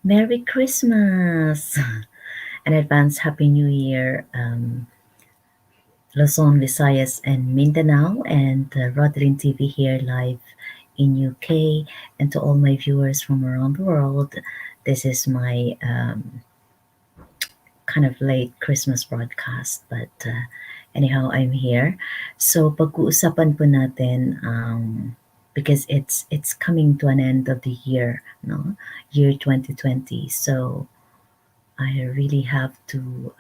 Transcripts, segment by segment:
Merry Christmas! An advance Happy New Year, Luzon, Visayas, and Mindanao, and Rodalyn TV here live in UK, and to all my viewers from around the world. This is my kind of late Christmas broadcast, but anyhow, I'm here. So pag-uusapan po natin because it's coming to an end of the year, no, year 2020. So I really have to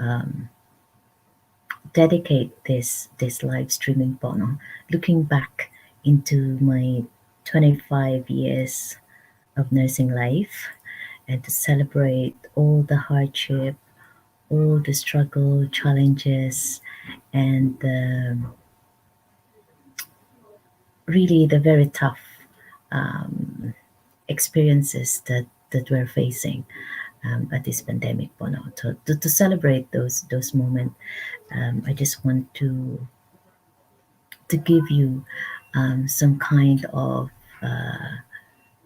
dedicate this live streaming po, no? Looking back into my 25 years of nursing life and to celebrate all the hardship, all the struggle, challenges, and really the very tough um, experiences that we're facing at this pandemic po, no? To celebrate those moments, I just want to give you some kind of uh,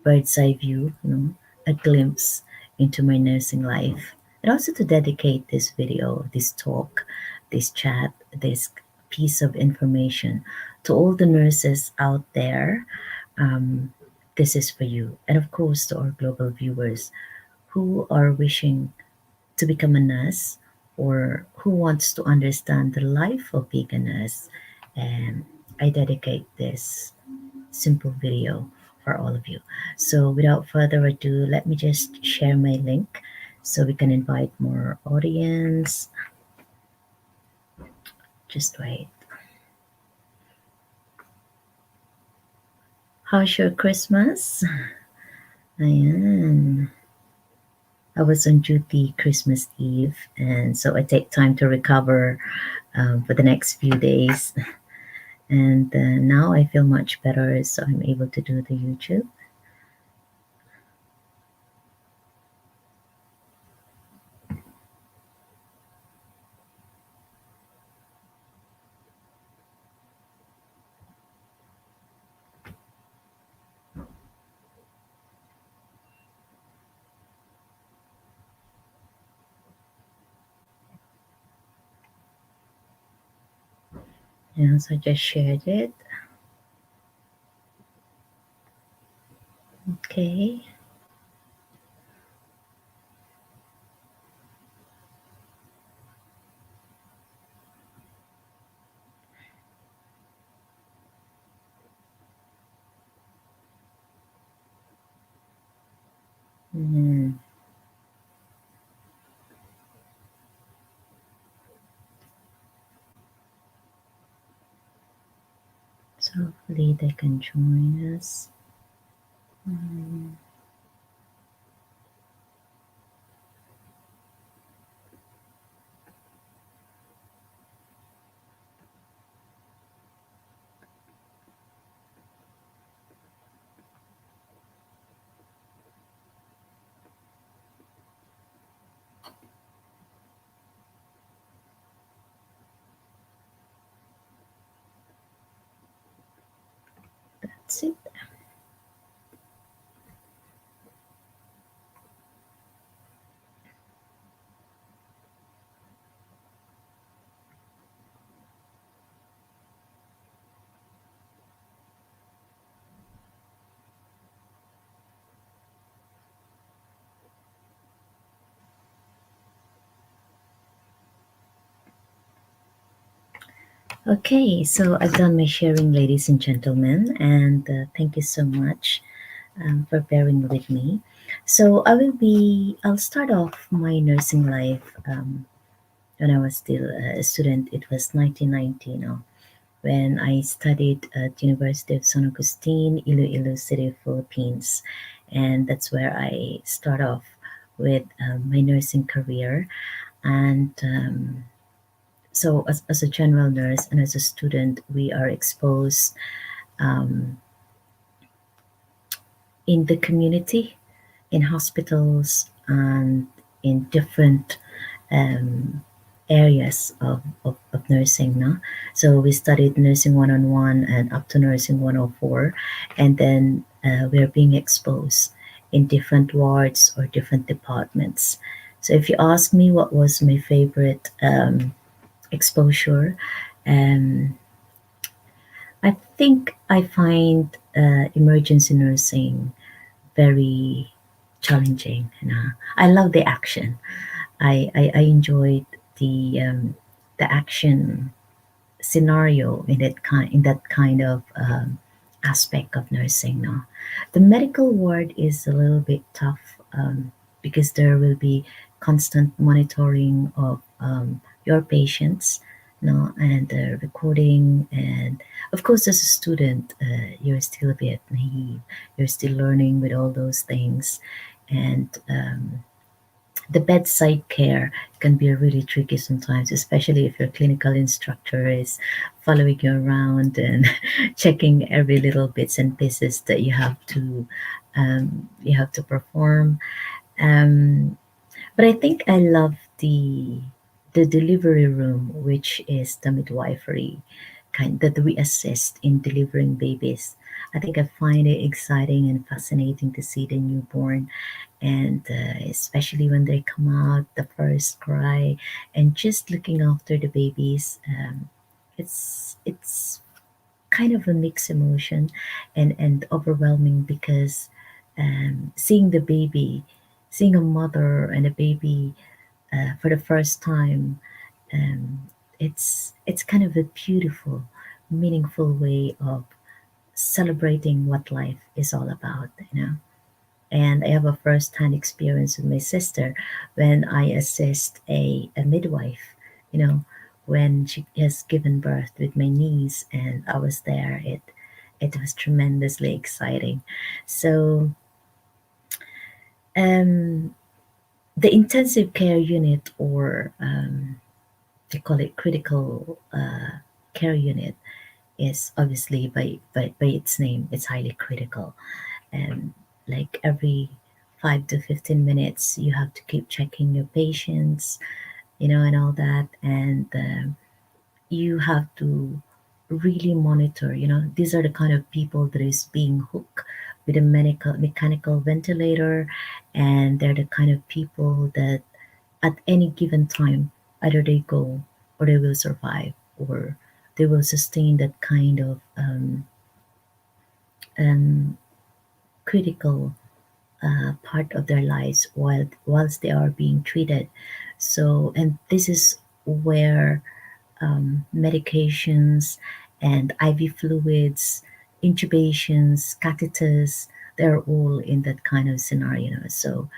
bird's eye view, a glimpse into my nursing life, and also to dedicate this video, this talk, this chat, this piece of information to all the nurses out there. Um, this is for you, and of course to our global viewers who are wishing to become a nurse or who wants to understand the life of being a nurse. And I dedicate this simple video for all of you. So without further ado, let me just share my link so we can invite more audience. Just wait. How's your Christmas? Ayan. I was on duty Christmas Eve, and so I take time to recover for the next few days. And now I feel much better, so I'm able to do the YouTube. Yeah, so I just shared it. Okay. Mm. So hopefully they can join us. Mm. That's it. Okay, so I've done my sharing, ladies and gentlemen, and thank you so much for bearing with me. So I'll start off my nursing life when I was still a student. It was 1990 now, when I studied at University of San Agustin, Iloilo City, Philippines, and that's where I start off with my nursing career. And so, as a general nurse and as a student, we are exposed um, in the community, in hospitals, and in different um, areas of nursing. No? So we studied nursing 101 and up to nursing 104, and then we are being exposed in different wards or different departments. So if you ask me what was my favorite exposure, um, I think I find emergency nursing very challenging. I love the action. I enjoyed the action scenario in that kind of aspect of nursing. No, the medical ward is a little bit tough because there will be constant monitoring of your patients, no, and recording, and of course, as a student, you're still a bit naive. You're still learning with all those things, and the bedside care can be really tricky sometimes, especially if your clinical instructor is following you around and checking every little bits and pieces that you have to perform. Um, but I think I love the delivery room, which is the midwifery kind that we assist in delivering babies. I think I find it exciting and fascinating to see the newborn, and especially when they come out, the first cry, and just looking after the babies. It's kind of a mixed emotion and overwhelming because seeing the baby, seeing a mother and a baby for the first time, um, it's kind of a beautiful, meaningful way of celebrating what life is all about. And I have a first-hand experience with my sister when I assist a midwife, you know, when she has given birth with my niece, and I was there. It was tremendously exciting. So um, the intensive care unit, or they call it critical care unit, is obviously by its name, it's highly critical. And like every 5 to 15 minutes you have to keep checking your patients, and all that. And you have to really monitor. These are the kind of people that is being hooked with a mechanical ventilator, and they're the kind of people that at any given time either they go or they will survive, or they will sustain that kind of um, critical part of their lives whilst they are being treated. So, and this is where medications and IV fluids, intubations, catheters, they're all in that kind of scenario. So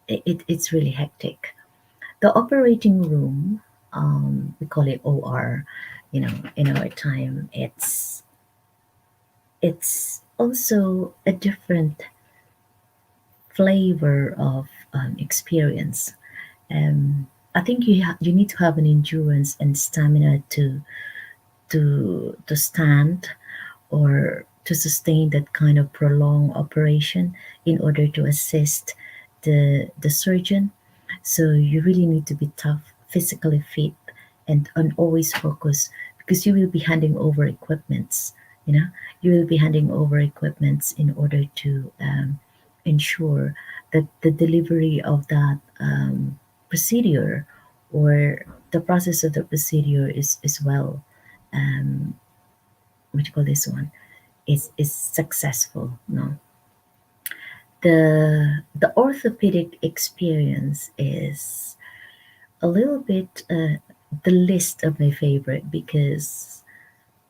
it's really hectic. The operating room, we call it OR, in our time, it's also a different flavor of experience. Um, I think you need to have an endurance and stamina to stand or to sustain that kind of prolonged operation in order to assist the surgeon. So you really need to be tough, physically fit, and always focus, because you will be handing over equipments. You know, you will be handing over equipments in order to ensure that the delivery of that procedure, or the process of the procedure, is well, um, what do you call this one, is successful. No, the orthopedic experience is a little bit the list of my favorite, because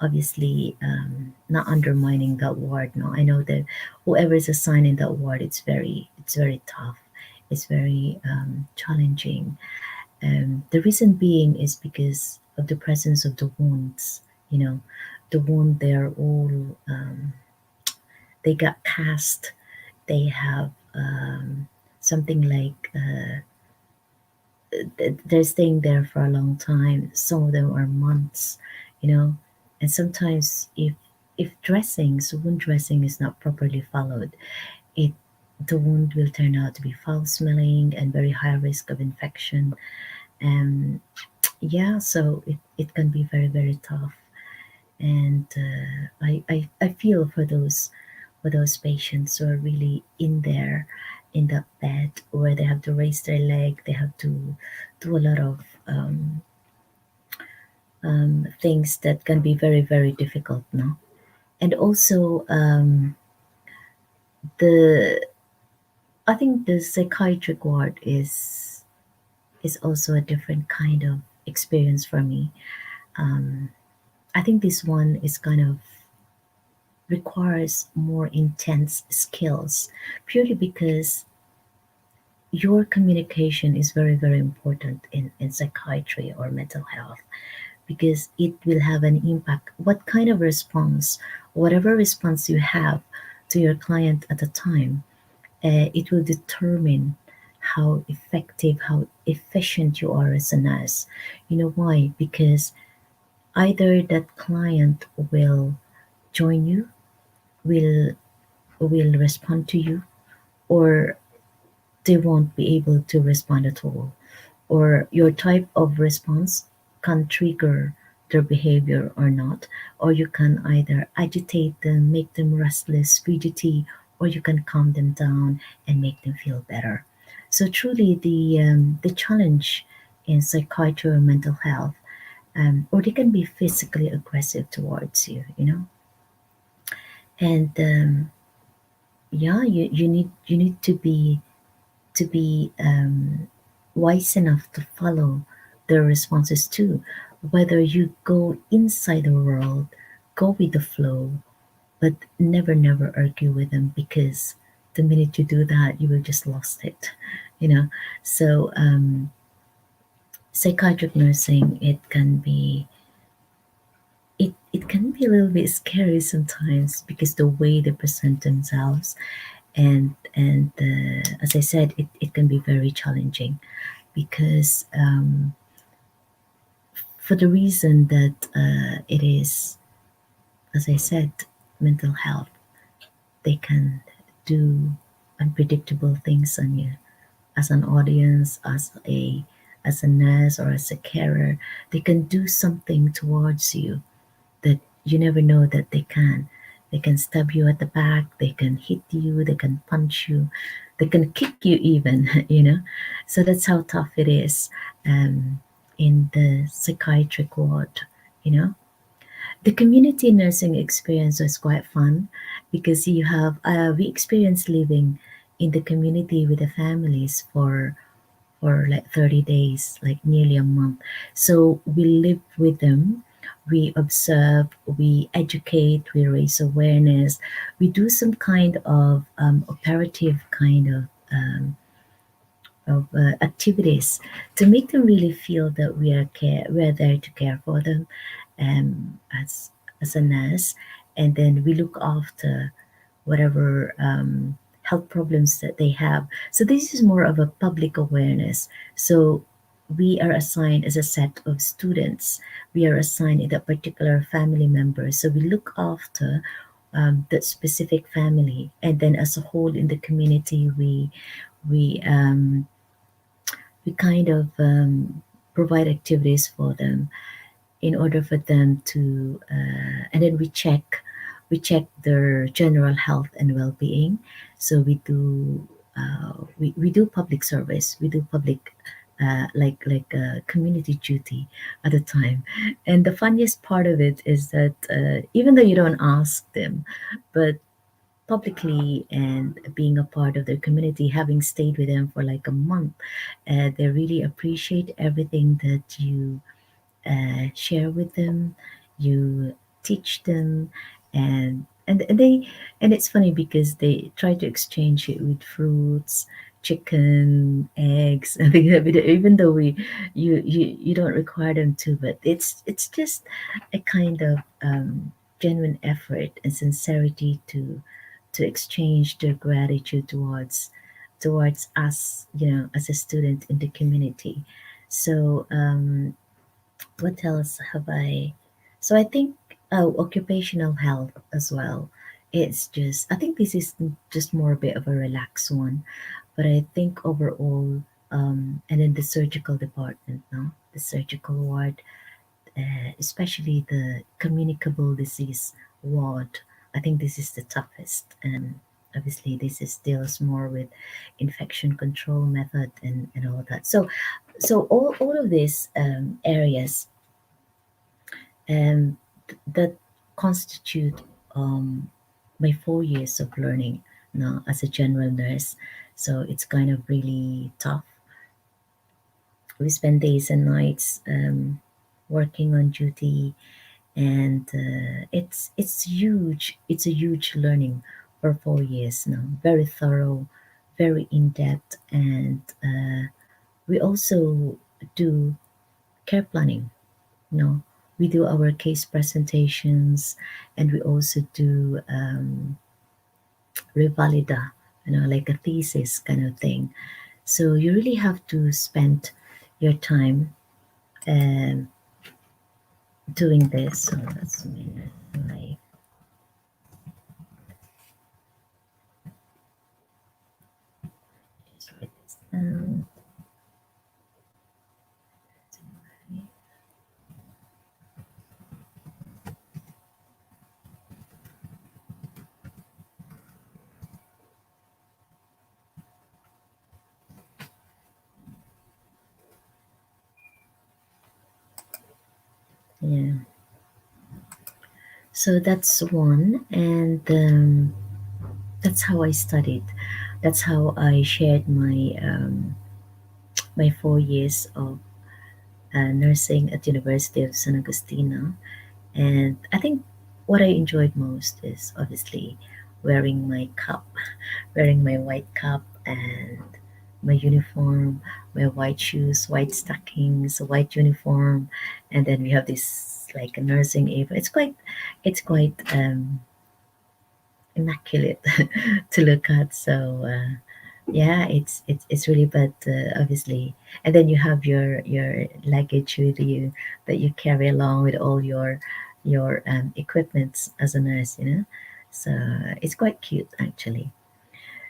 obviously, not undermining that ward. No, I know that whoever is assigned in that ward, it's very tough, it's very challenging. The reason being is because of the presence of the wounds. You know, the wound, they're all they got cast. They have something like they're staying there for a long time. Some of them are months, you know, and sometimes if wound dressing is not properly followed, it the wound will turn out to be foul smelling and very high risk of infection. Um, yeah, so it can be very, very tough. And I feel for those for those patients who are really in there in the bed where they have to raise their leg, they have to do a lot of things that can be very, very difficult, no? And also, the I think the psychiatric ward is also a different kind of experience for me. Um, I think this one is kind of requires more intense skills purely because your communication is very, very important in psychiatry or mental health because it will have an impact. What kind of response, whatever response you have to your client at the time, it will determine how effective, how efficient you are as a nurse. You know why? Because either that client will join you, will respond to you, or they won't be able to respond at all. Or your type of response can trigger their behavior or not. Or you can either agitate them, make them restless, fidgety, or you can calm them down and make them feel better. So truly, the challenge in psychiatry or mental health, or they can be physically aggressive towards you, you know, and yeah, you need to be wise enough to follow their responses too. Whether you go inside the world, go with the flow, but never, never argue with them because the minute you do that, you will just lost it, you know. So psychiatric nursing, it can be a little bit scary sometimes because the way they present themselves and as I said, it can be very challenging because for the reason that it is, as I said, mental health, they can do unpredictable things on you as an audience, as a nurse or as a carer. They can do something towards you that you never know that they can. They can stab you at the back, they can hit you, they can punch you, they can kick you even, you know. So that's how tough it is in the psychiatric ward, you know. The community nursing experience was quite fun because you have we experienced living in the community with the families for like 30 days, like nearly a month. So we live with them, we observe, we educate, we raise awareness, we do some kind of operative kind of activities to make them really feel that we are there to care for them as a nurse, and then we look after whatever health problems that they have. So this is more of a public awareness. So we are assigned as a set of students. We are assigned in that particular family member. So we look after that specific family, and then as a whole in the community, we we kind of provide activities for them in order for them to and then we check their general health and well-being. So we do public service, we do public community duty at a time. And the funniest part of it is that even though you don't ask them, but publicly and being a part of their community, having stayed with them for like a month, they really appreciate everything that you share with them, you teach them, and they and it's funny because they try to exchange it with fruits, chicken, eggs, and things like that, even though you don't require them to, but it's just a kind of genuine effort and sincerity to exchange their gratitude towards us, you know, as a student in the community. So what else have I? So I think occupational health as well. It's just I think this is just more a bit of a relaxed one, but I think overall, and then the surgical department, no, the surgical ward, especially the communicable disease ward. I think this is the toughest, and obviously this is deals more with infection control method and all that. So all of these areas that constitute my 4 years of learning now as a general nurse. So it's kind of really tough. We spend days and nights working on duty, and it's huge. It's a huge learning for 4 years now. Very thorough, very in depth, and we also do care planning. You know, we do our case presentations, and we also do revalida. Like a thesis kind of thing. So you really have to spend your time um, doing this. So that's a minute. Like, just write this down. Yeah. So that's one, and that's how I studied. That's how I shared my 4 years of nursing at University of San Agustina. And I think what I enjoyed most is obviously wearing my cap, wearing my white cap and my uniform, my white shoes, white stockings, a white uniform, and then we have this like a nursing apron. It's quite immaculate to look at. So yeah, it's really, but obviously, and then you have your luggage with you that you carry along with all your equipments as a nurse, so it's quite cute actually.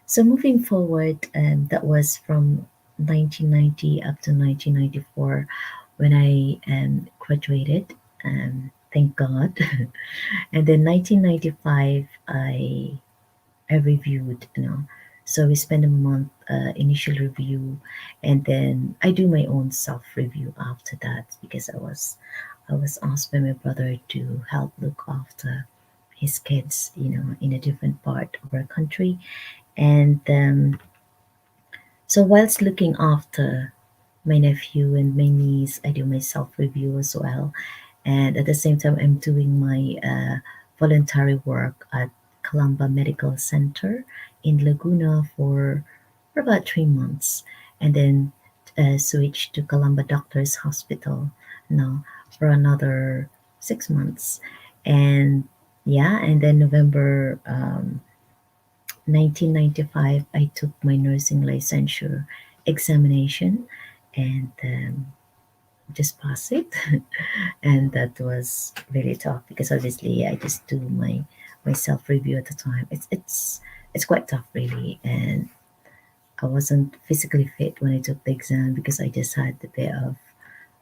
So moving forward, that was from 1990 up to 1994 when I graduated, thank god. And then 1995 I reviewed, So we spend a month initial review, and then I do my own self review after that because I was asked by my brother to help look after his kids, in a different part of our country, and so whilst looking after my nephew and my niece, I do my self review as well, and at the same time I'm doing my voluntary work at Calamba Medical Center in Laguna for about 3 months, and then switch to Calamba Doctors Hospital now for another 6 months, and yeah, and then November 1995 I took my nursing licensure examination, and just passed it. And that was really tough because obviously I just do my self review at the time. It's quite tough really, and I wasn't physically fit when I took the exam because I just had a bit of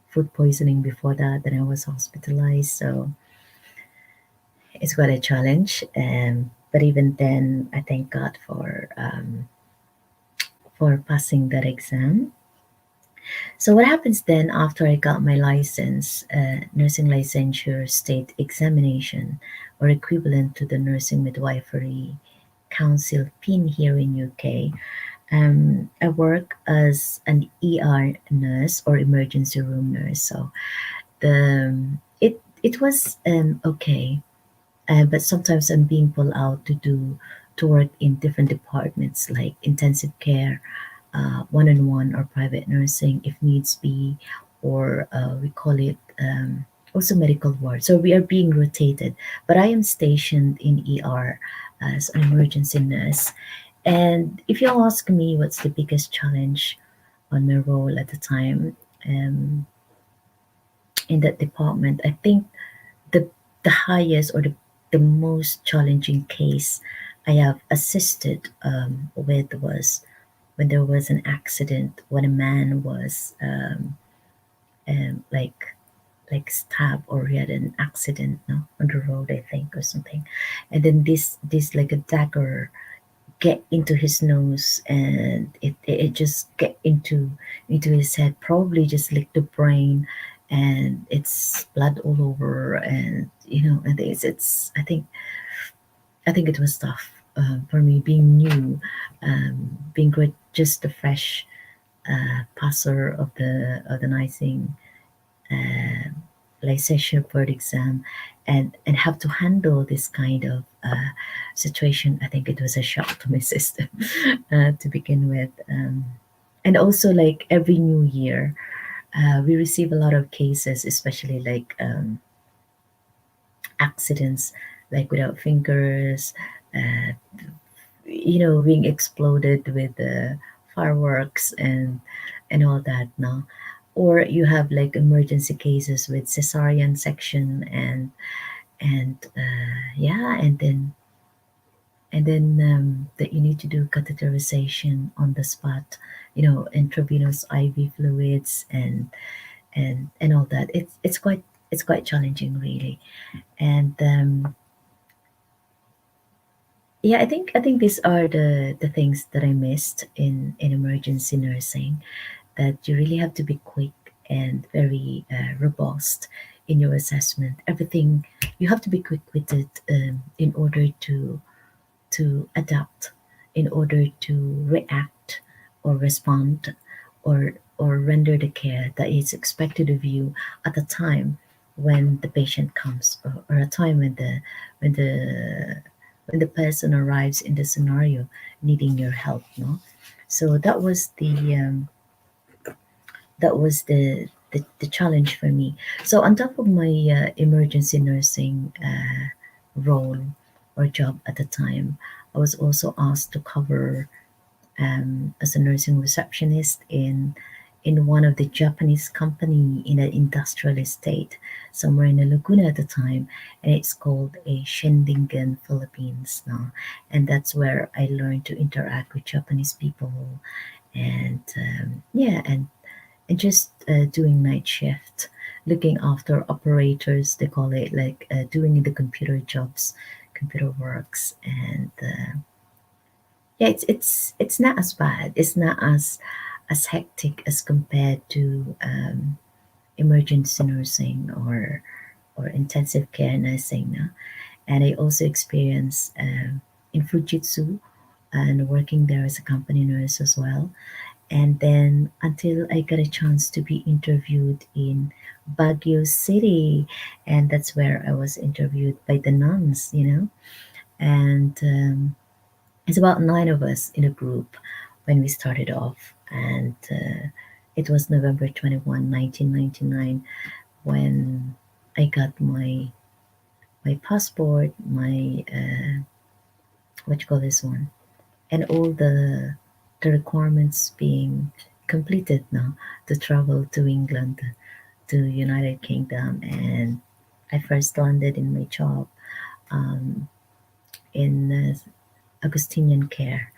food poisoning before that. Then I was hospitalized, so it's quite a challenge. But even then, I thank God for passing that exam. So what happens then after I got my license, nursing licensure state examination, or equivalent to the Nursing Midwifery Council PIN here in UK? I work as an ER nurse or emergency room nurse. So it was okay, but sometimes I'm being pulled out to work in different departments like intensive care, one-on-one or private nursing if needs be, or we call it also medical ward. So we are being rotated, but I am stationed in ER as an emergency nurse. And if you ask me what's the biggest challenge on my role at the time in that department, I think the the highest or the most challenging case I have assisted with was when there was an accident when a man was like like stabbed or he had an accident, no, on the road, I think, or something. And then this like a dagger get into his nose, and it just get into his head, probably just lick the brain, and it's blood all over. And and it's I think it was tough, for me, being new, being just a fresh passer of the nicing uh, licensure board exam, and have to handle this kind of situation. I think it was a shock to my system, to begin with. And also, like every new year, we receive a lot of cases, especially like accidents, like without fingers, uh, being exploded with fireworks and all that. No, or you have like emergency cases with cesarean section, and yeah, and then that you need to do catheterization on the spot, intravenous IV fluids, and all that. It's quite challenging, really. And yeah, I think these are the things that I missed in emergency nursing, that you really have to be quick and very robust in your assessment. Everything, you have to be quick with it, in order to adapt, in order to react or respond, or render the care that is expected of you at the time when the patient comes, or a time when the when the person arrives in the scenario needing your help. No, so that was the challenge for me. So on top of my emergency nursing role or job at the time, I was also asked to cover, as a nursing receptionist in one of the Japanese company in an industrial estate somewhere in the Laguna at the time, and it's called a Shendingen, Philippines now, and that's where I learned to interact with Japanese people, and yeah, and just doing night shift, looking after operators, they call it, like doing the computer jobs, computer works, and yeah, it's not as bad. It's not as hectic as compared to emergency nursing or intensive care nursing. No? And I also experienced in Fujitsu and working there as a company nurse as well. And then until I got a chance to be interviewed in Baguio City, and that's where I was interviewed by the nuns. And it's about nine of us in a group when we started off, and it was November 21, 1999, when I got my passport, my what you call this one, and all the requirements being completed now to travel to England, to United Kingdom. And I first landed in my job, um, in Augustinian care.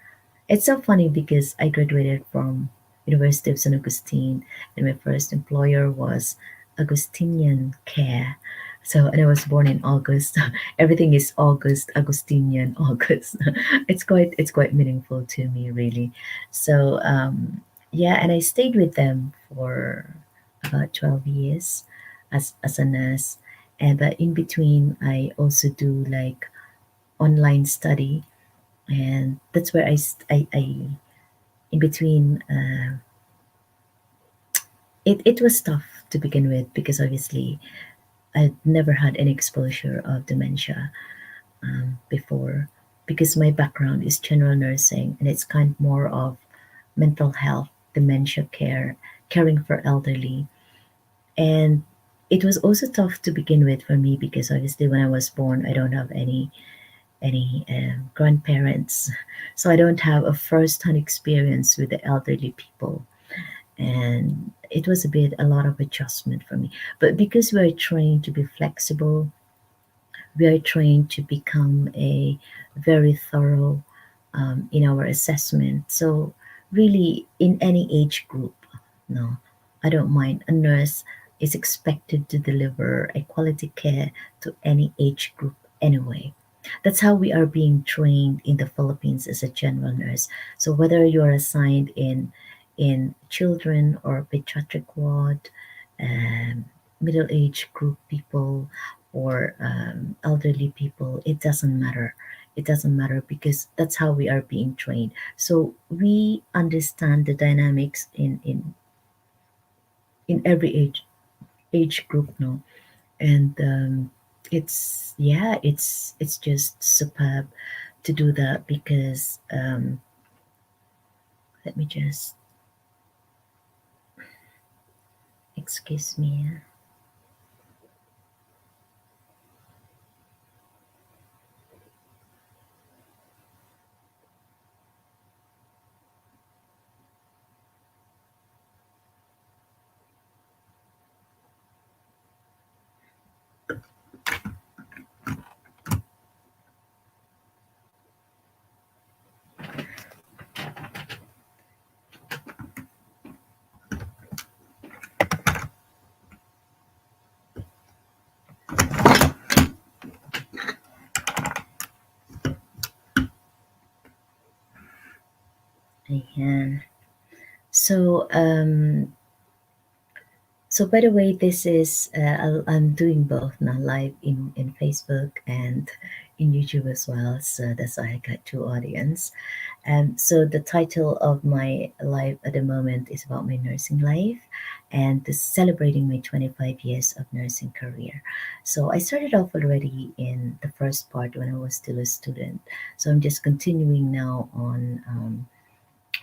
It's so funny because I graduated from University of San Agustin, and my first employer was Augustinian Care. So, and I was born in August. Everything is August, Augustinian, August. It's quite meaningful to me, really. So, yeah, and I stayed with them for about 12 years as a nurse, and but in between, I also do like online study, and that's where I in between, it was tough to begin with, because obviously I'd never had any exposure of dementia, before, because my background is general nursing, and it's kind of more of mental health, dementia care, caring for elderly. And it was also tough to begin with for me, because obviously when I was born, I don't have any grandparents, so I don't have a first-hand experience with the elderly people, and it was a lot of adjustment for me. But because we are trained to be flexible, we are trained to become a very thorough, in our assessment. So really, in any age group, no, I don't mind a nurse is expected to deliver a quality care to any age group anyway. That's how we are being trained in the Philippines as a general nurse. So whether you're assigned in children or pediatric ward, um, middle age group people, or elderly people, it doesn't matter. It doesn't matter because that's how we are being trained. So we understand the dynamics in every age group now, and it's just superb to do that because let me just excuse me. Yeah. So so by the way, this is I'm doing both now, live in Facebook and in YouTube as well. So that's why I got two audience. So the title of my live at the moment is about my nursing life and this celebrating my 25 years of nursing career. So I started off already in the first part when I was still a student. So I'm just continuing now on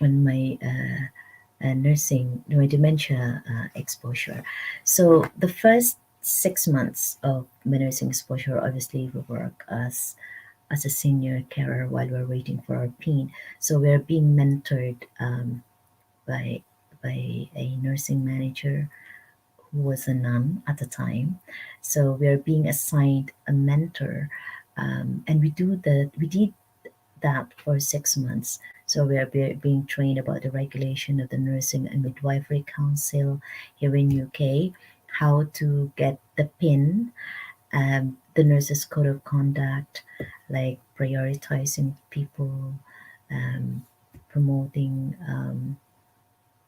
my my dementia exposure. So the first 6 months of my nursing exposure, obviously we work as a senior carer while we're waiting for our PIN. So we're being mentored by a nursing manager who was a nun at the time. So we're being assigned a mentor, and we did that for 6 months. So we are being trained about the regulation of the Nursing and Midwifery Council here in UK, how to get the PIN, the nurses' code of conduct, like prioritizing people, um, promoting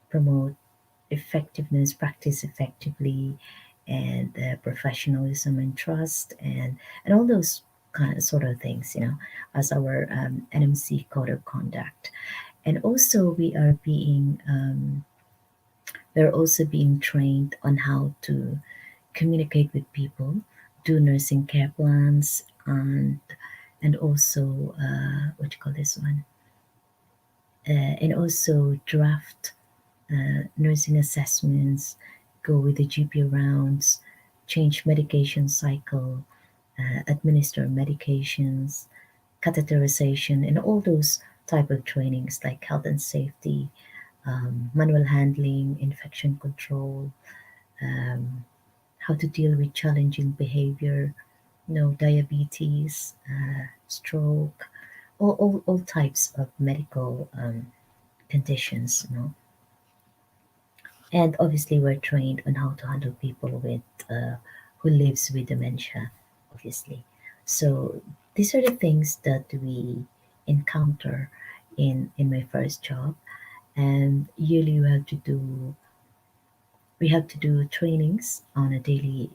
promote effectiveness, practice effectively, and professionalism and trust, and all those kind of sort of things, as our NMC code of conduct. And also, we're also being trained on how to communicate with people, do nursing care plans, and also what do you call this one? And also draft nursing assessments, go with the GP rounds, change medication cycle, administer medications, catheterization, and all those type of trainings like health and safety, manual handling, infection control, um, how to deal with challenging behavior, diabetes, stroke, all types of medical conditions, and obviously we're trained on how to handle people with who lives with dementia, obviously. So these are the things that we encounter in my first job, and yearly we have to do trainings on a daily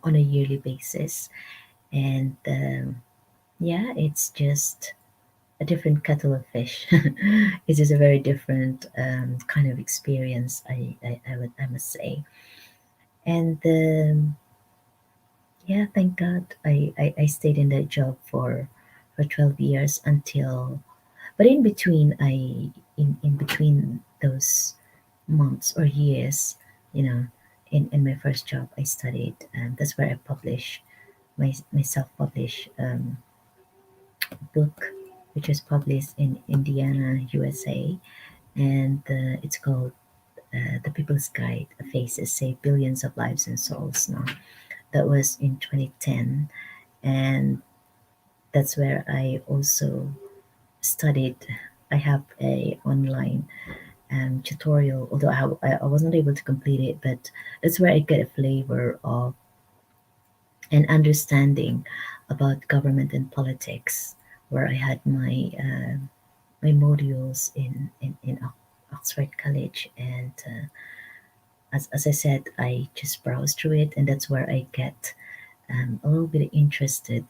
on a yearly basis, and yeah, it's just a different kettle of fish. It is a very different kind of experience, I must say. And yeah, thank God I stayed in that job for 12 years until, but in between, in between those months or years, you know, in my first job, I studied, and that's where I published my self-published book, which was published in Indiana, USA, and it's called The People's Guide: Faces Save Billions of Lives and Souls. Now, that was in 2010, and that's where I also studied. I have a online tutorial, although I wasn't able to complete it, but that's where I get a flavor of an understanding about government and politics, where I had my modules in Oxford College, and as I said, I just browsed through it, and that's where I get a little bit interested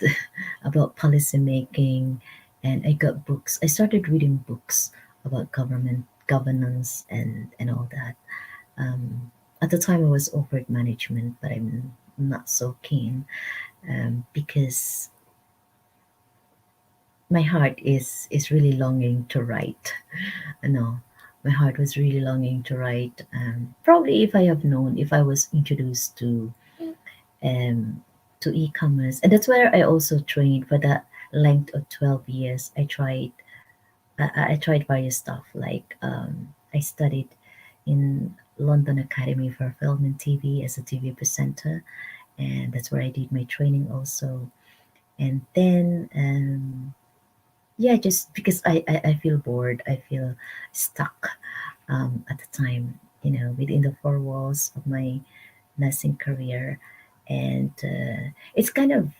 about policy making, and I got books. I started reading books about government governance and all that. At the time, I was offered management, but I'm not so keen because my heart is really longing to write. No, my heart was really longing to write. Probably if I have known, if I was introduced um, to e-commerce, and that's where I also trained for that length of 12 years. I tried various stuff, like I studied in London Academy for Film and TV as a TV presenter, and that's where I did my training also. And then yeah, just because I feel bored, I feel stuck at the time, within the four walls of my nursing career. And it's kind of,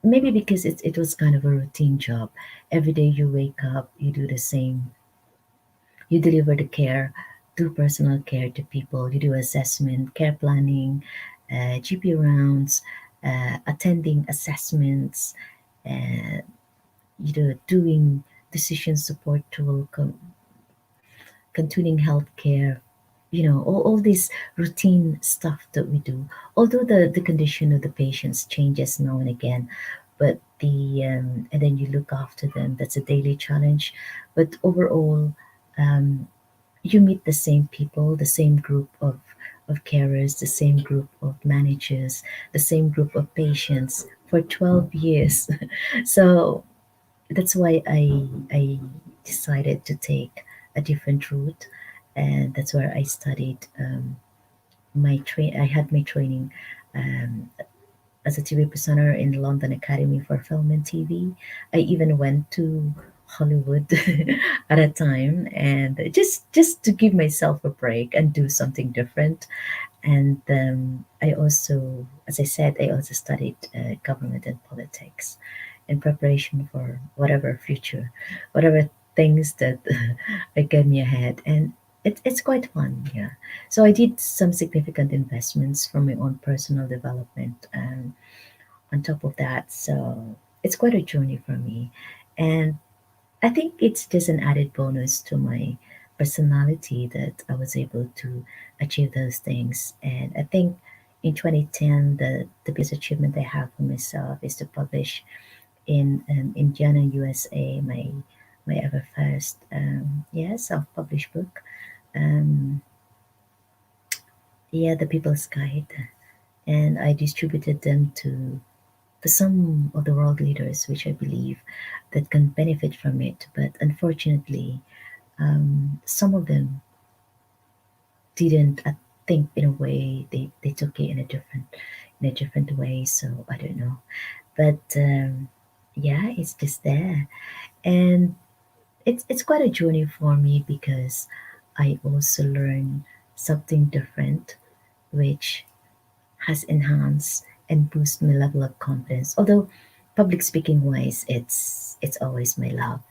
maybe because it was kind of a routine job. Every day you wake up, you do the same. You deliver the care, do personal care to people. You do assessment, care planning, GP rounds, attending assessments, uh, doing decision support tool, continuing healthcare, all this routine stuff that we do. Although the condition of the patients changes now and again, but and then you look after them. That's a daily challenge. But overall, um, you meet the same people, the same group of carers, the same group of managers, the same group of patients for 12 years. So that's why I decided to take a different route, and that's where I studied my train. I had my training um, as a TV presenter in the London Academy for Film and TV. I even went to Hollywood at a time, and just to give myself a break and do something different. And I also, as I said, I also studied government and politics in preparation for whatever future, whatever things that get me ahead. And it's quite fun, yeah. So I did some significant investments for my own personal development on top of that. So it's quite a journey for me. And I think it's just an added bonus to my personality that I was able to achieve those things. And I think in 2010, the biggest achievement I have for myself is to publish in Indiana, USA, my ever first self-published book. Um, yeah, The People's Guide, and I distributed them to some of the world leaders, which I believe that can benefit from it. But unfortunately, some of them didn't. I think in a way they took it in a different way. So I don't know, but yeah, it's just there, and it's quite a journey for me because I also learn something different, which has enhanced and boosted my level of confidence. Although public speaking wise, it's always my love.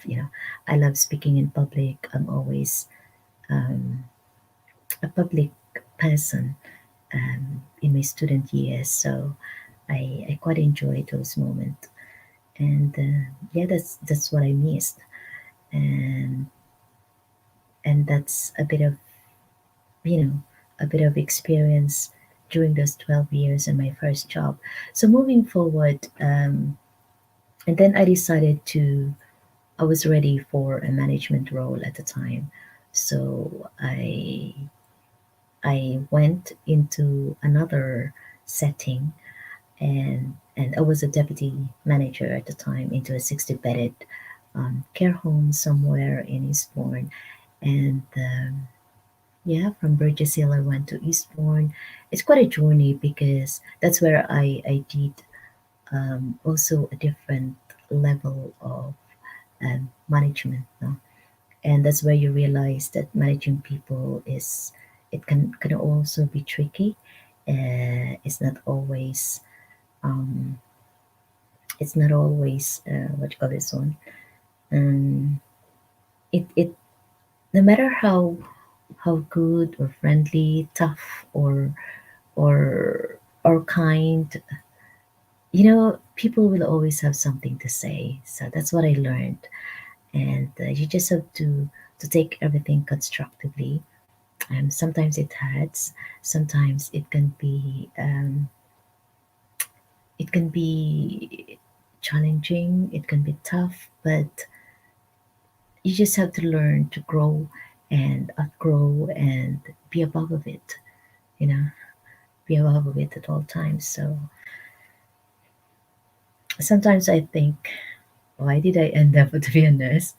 I love speaking in public. I'm always um, a public person in my student years, so I quite enjoy those moments. And yeah, that's what I missed, and that's a bit of you know a bit of experience during those 12 years in my first job. So moving forward, and then I decided to. I was ready for a management role at the time, so I went into another setting, and I was a deputy manager at the time into a 60 bedded care home somewhere in Eastbourne. And yeah, from Burgess Hill, I went to Eastbourne. It's quite a journey because that's where I did also a different level of management. No? And that's where you realize that managing people is, it can also be tricky. It's not always um, it's not always what you call this one. Um, it no matter how good or friendly, tough or kind, people will always have something to say. So that's what I learned, and you just have to take everything constructively. Sometimes it hurts, sometimes it can be challenging, it can be tough, but you just have to learn to grow and outgrow and be above of it, you know, be above of it at all times. So sometimes I think, why did I end up to be a nurse?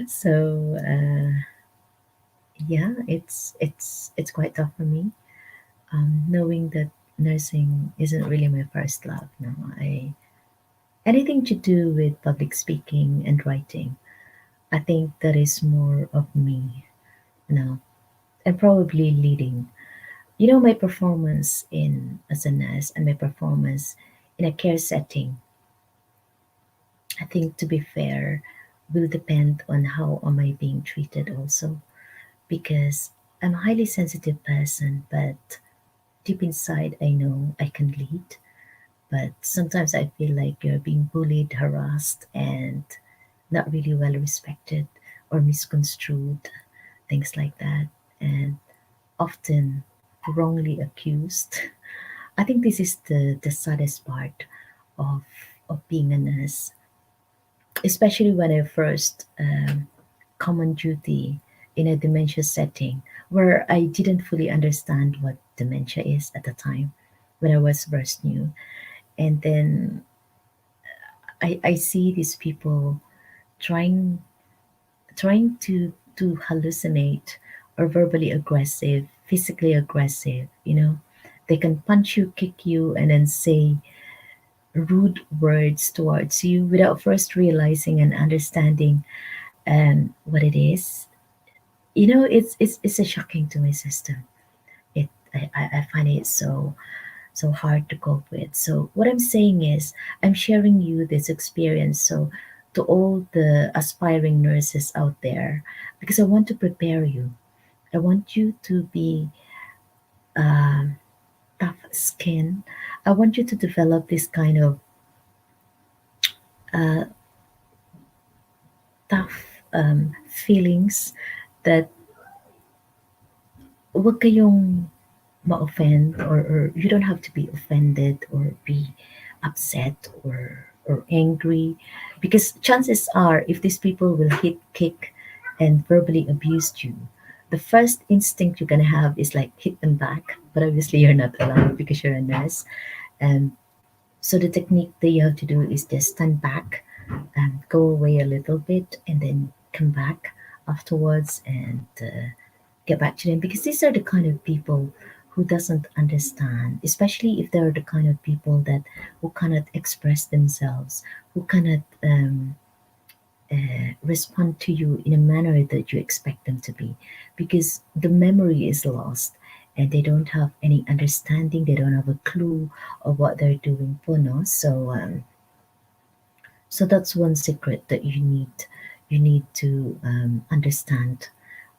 So yeah, it's quite tough for me, knowing that nursing isn't really my first love. No, I anything to do with public speaking and writing. I think that is more of me now, and probably leading. My performance in as a nurse and my performance in a care setting, I think, to be fair, will depend on how am I being treated also, because I'm a highly sensitive person, but deep inside I know I can lead. But sometimes I feel like you're being bullied, harassed, and not really well respected or misconstrued, things like that, and often wrongly accused. I think this is the saddest part of being a nurse, especially when I first come on duty in a dementia setting where I didn't fully understand what dementia is at the time when I was first new. And then I see these people trying trying to hallucinate or verbally aggressive, physically aggressive, They can punch you, kick you, and then say rude words towards you without first realizing and understanding what it is. It's a shocking to my system. I find it so hard to cope with. So what I'm saying is, I'm sharing you this experience, so to all the aspiring nurses out there, because I want to prepare you. I want you to be um, tough skin. I want you to develop this kind of uh, tough feelings, that wag kayong ma-offend, or you don't have to be offended or be upset or angry, because chances are, if these people will hit, kick, and verbally abuse you, the first instinct you're gonna have is like hit them back, but obviously you're not allowed because you're a nurse. And so the technique that you have to do is just stand back and go away a little bit and then come back afterwards, and get back to them, because these are the kind of people who doesn't understand, especially if they're the kind of people that who cannot express themselves, who cannot respond to you in a manner that you expect them to be, because the memory is lost, and they don't have any understanding, they don't have a clue of what they're doing po, no? So that's one secret that you need to understand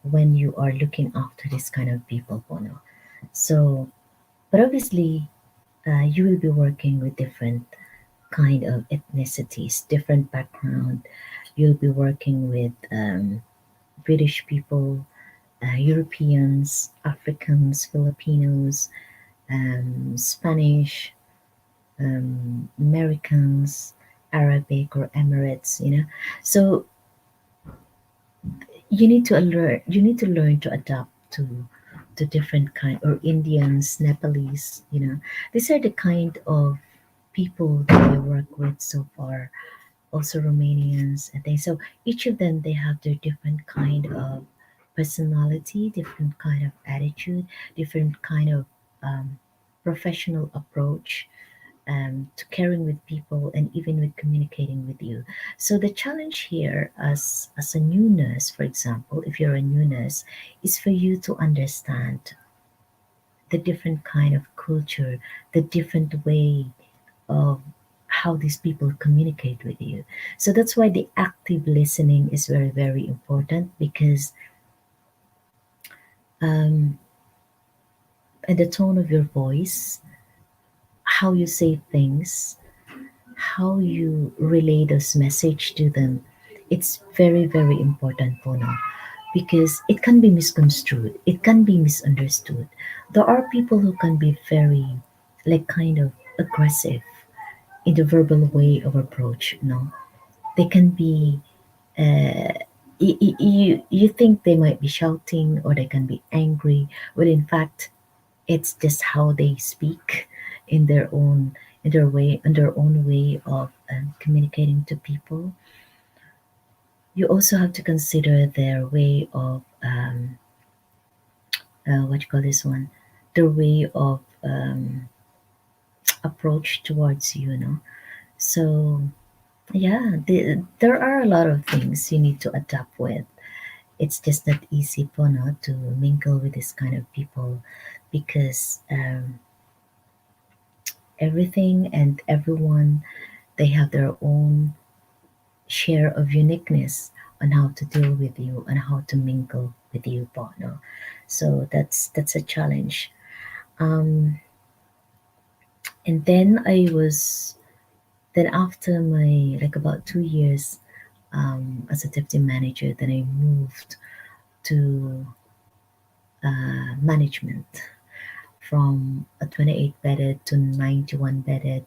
when you are looking after this kind of people, Bono. So, but obviously, you will be working with different kind of ethnicities, different background. You'll be working with British people, Europeans, Africans, Filipinos, Spanish, Americans, Arabic or Emirates. So you need to learn to adapt to different kind, or Indians, Nepalese. These are the kind of people that I work with so far. Also Romanians and things. So each of them, they have their different kind of personality, different kind of attitude, different kind of um, professional approach. to caring with people and even with communicating with you. So the challenge here, as a new nurse, for example, if you're a new nurse, is for you to understand the different kind of culture, the different way of how these people communicate with you. So that's why the active listening is very, very important, because um, and the tone of your voice, how you say things, how you relay this message to them, it's very, very important, Pono, because it can be misconstrued, it can be misunderstood. There are people who can be very, like, kind of aggressive in the verbal way of approach. They can be, you think they might be shouting, or they can be angry, but in fact it's just how they speak in their own, in their own way of communicating to people. You also have to consider their way of what you call this one, their way of approach towards you. So yeah, there are a lot of things you need to adapt with. It's just not easy, Pono, to mingle with this kind of people, because everything and everyone, they have their own share of uniqueness on how to deal with you and how to mingle with you, partner. So that's a challenge. Um, and then then after my, like, about 2 years as a deputy manager, then I moved to management, from a 28 bedded to 91 bedded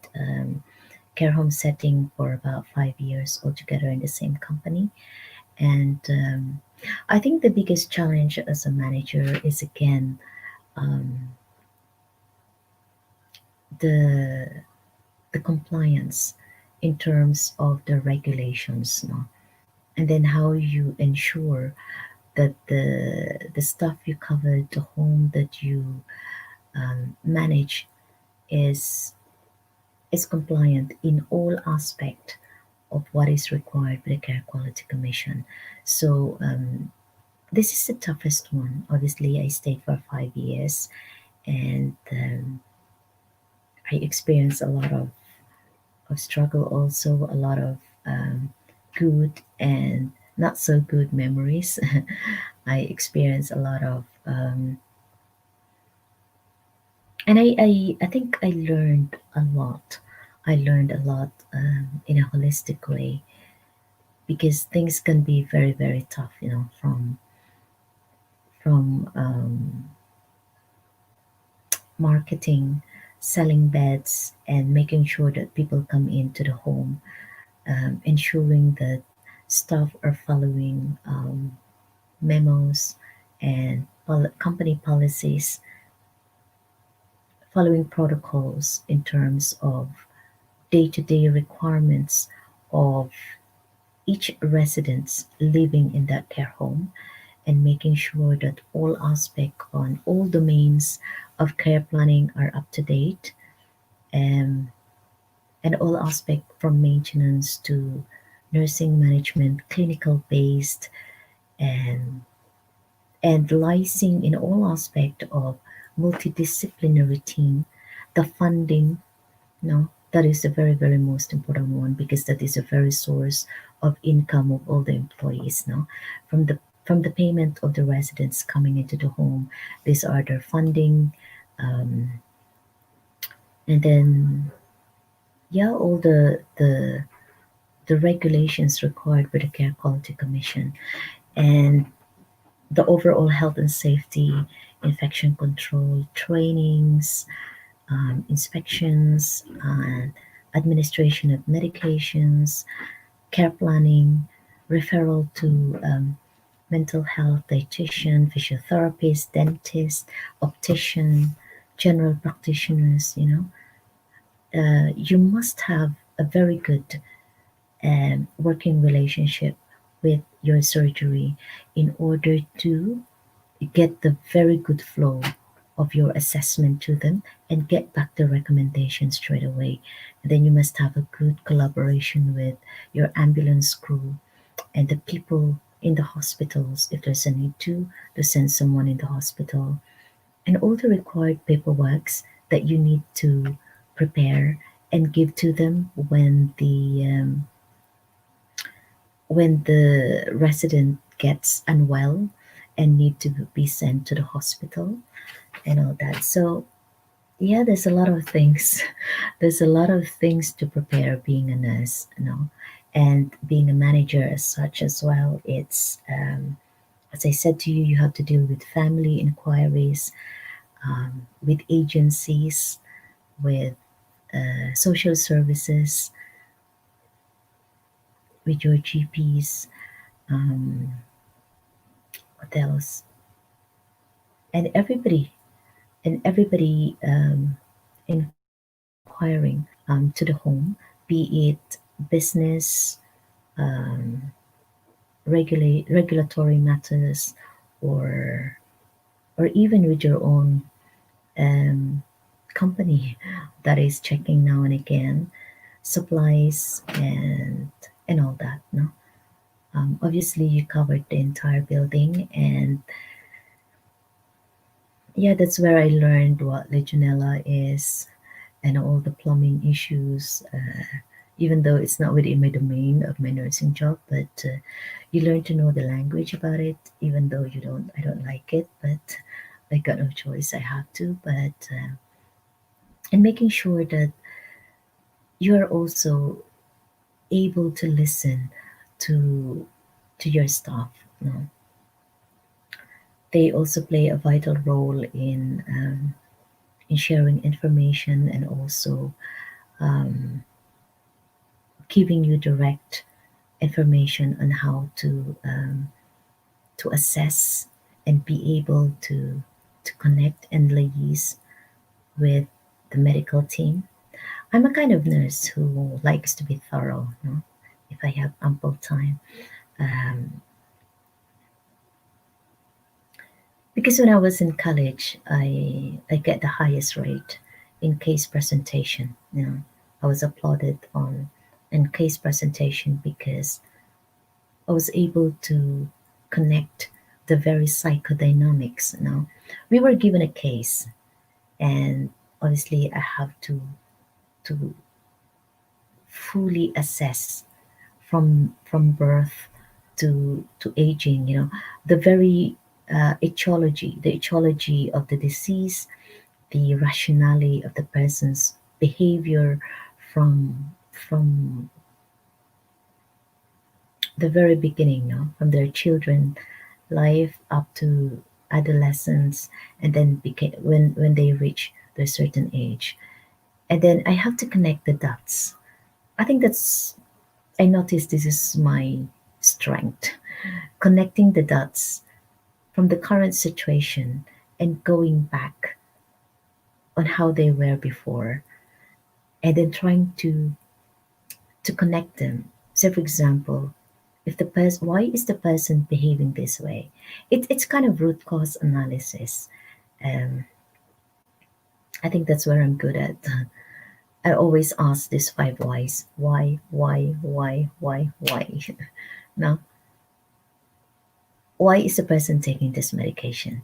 care home setting for about 5 years altogether in the same company. And I think the biggest challenge as a manager is, again, um, the the compliance in terms of the regulations, no? And then how you ensure that the stuff you cover, the home that you manage, is compliant in all aspect of what is required by the Care Quality Commission. So this is the toughest one. Obviously, I stayed for 5 years, and I experienced a lot of struggle, also a lot of good and not so good memories. I experienced a lot of, and I think I learned a lot. I learned a lot in a holistic way, because things can be very, very tough, from marketing, selling beds, and making sure that people come into the home, ensuring that staff are following memos and company policies, following protocols in terms of day-to-day requirements of each residents living in that care home, and making sure that all aspects on all domains of care planning are up to date, um, and all aspects from maintenance to nursing management, clinical based, and licensing in all aspect of multidisciplinary team. The funding, that is the very, very most important one, because that is a very source of income of all the employees. From the payment of the residents coming into the home, these are their funding, um, and then, yeah, all the regulations required by the Care Quality Commission, and the overall health and safety, infection control trainings, inspections, and administration of medications, care planning, referral to mental health, dietitian, physiotherapist, dentist, optician, general practitioners. You must have a very good working relationship with your surgery in order to get the very good flow of your assessment to them and get back the recommendation straight away. And then you must have a good collaboration with your ambulance crew and the people in the hospitals if there's a need to send someone in the hospital, and all the required paperworks that you need to prepare and give to them when the resident gets unwell and need to be sent to the hospital and all that. So yeah, there's a lot of things. There's a lot of things to prepare being a nurse, and being a manager as such as well. It's as I said to you, you have to deal with family inquiries, with agencies, with social services, with your GPs. Um, what else? And everybody inquiring to the home, be it business, um, regulatory matters, or even with your own um, company that is checking now and again supplies and all that. No, obviously you covered the entire building, and yeah, that's where I learned what Legionella is and all the plumbing issues. Even though it's not within my domain of my nursing job, but you learn to know the language about it, even though I don't like it, but I got no choice. I have to. But and making sure that you are also able to listen to your staff. You know, they also play a vital role in sharing information and also um, giving you direct information on how to assess and be able to connect and liaise with the medical team. I'm a kind of nurse who likes to be thorough, if I have ample time. Um, because when I was in college, I get the highest rate in case presentation. I was applauded on in case presentation because I was able to connect the very psychodynamics. We were given a case, and obviously I have to fully assess from birth to aging. The very the etiology of the disease, the rationality of the person's behavior from from the very beginning, from their children life up to adolescence, and then when they reach their certain age, and then I have to connect the dots. I think that's I noticed this is my strength, connecting the dots from the current situation and going back on how they were before, and then trying to connect them. So for example, if the person why is the person behaving this way, it's kind of root cause analysis. um, I think that's where I'm good at. I always ask these five whys: why. Now, why is the person taking this medication?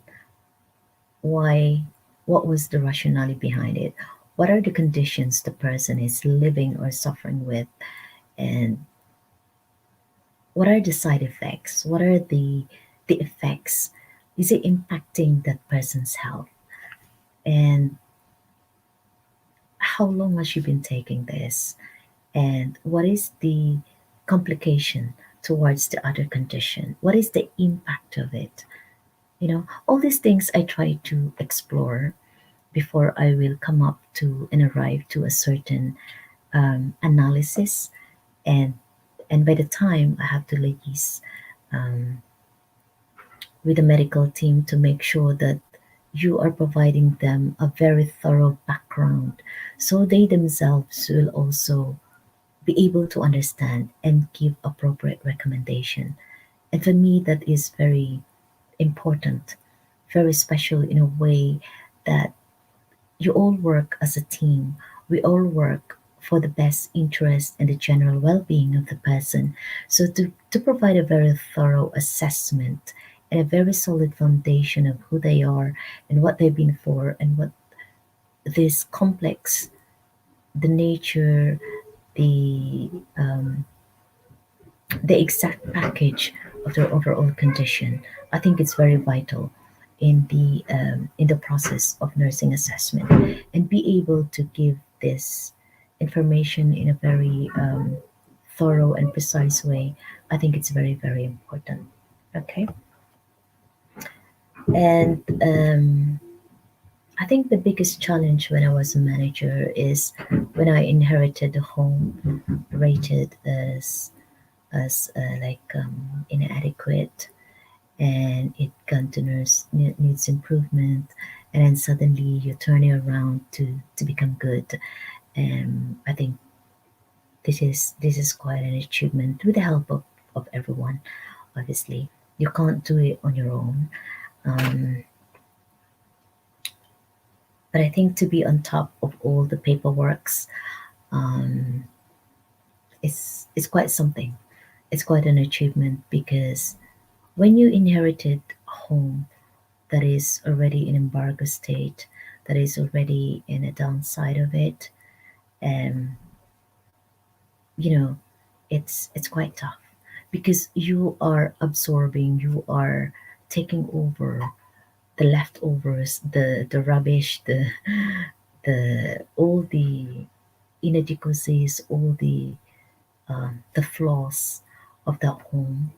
Why? What was the rationale behind it? What are the conditions the person is living or suffering with? And what are the side effects? What are the effects? Is it impacting that person's health? And how long has she been taking this? And what is the complication towards the other condition? What is the impact of it? All these things I try to explore before I will come up to and arrive to a certain analysis, and by the time I have to liaise um, with the medical team to make sure that you are providing them a very thorough background, so they themselves will also be able to understand and give appropriate recommendation. And for me, that is very important, very special in a way that you all work as a team. We all work for the best interest and the general well-being of the person. So to provide a very thorough assessment and a very solid foundation of who they are and what they've been for and what this complex, the nature, the the exact package of their overall condition. I think it's very vital in the process of nursing assessment, and be able to give this information in a very thorough and precise way. I think it's very very important. Okay, and I think the biggest challenge when I was a manager is when I inherited a home rated as inadequate, and it continues needs improvement, and then suddenly you turn it around to become good. I think this is quite an achievement with the help of everyone. Obviously, you can't do it on your own, um, but I think to be on top of all the paperworks, um, is quite something. It's quite an achievement because when you inherited a home that is already in embargo state, that is already in a downside of it, um, you know, it's quite tough because you are absorbing, you are taking over the leftovers, the rubbish, the all the inadequacies, all the flaws of the home.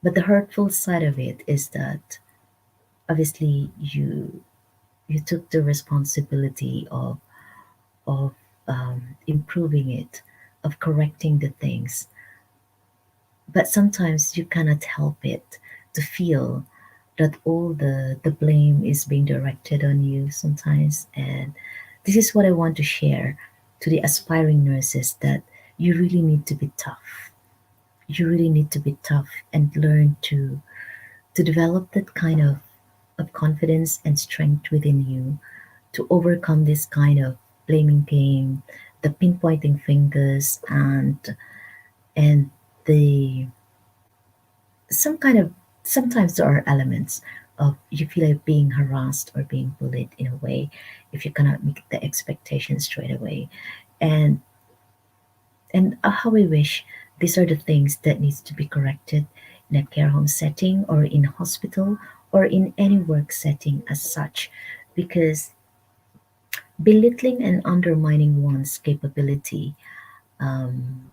But the hurtful side of it is that obviously you took the responsibility of improving it, of correcting the things, but sometimes you cannot help it to feel that all the blame is being directed on you sometimes. And this is what I want to share to the aspiring nurses, that you really need to be tough. You really need to be tough and learn to develop that kind of confidence and strength within you to overcome this kind of blaming game, the pinpointing fingers, and the some kind of sometimes there are elements of you feel like being harassed or being bullied in a way if you cannot meet the expectations straight away. And how we wish these are the things that needs to be corrected in a care home setting or in hospital or in any work setting as such, because belittling and undermining one's capability, um,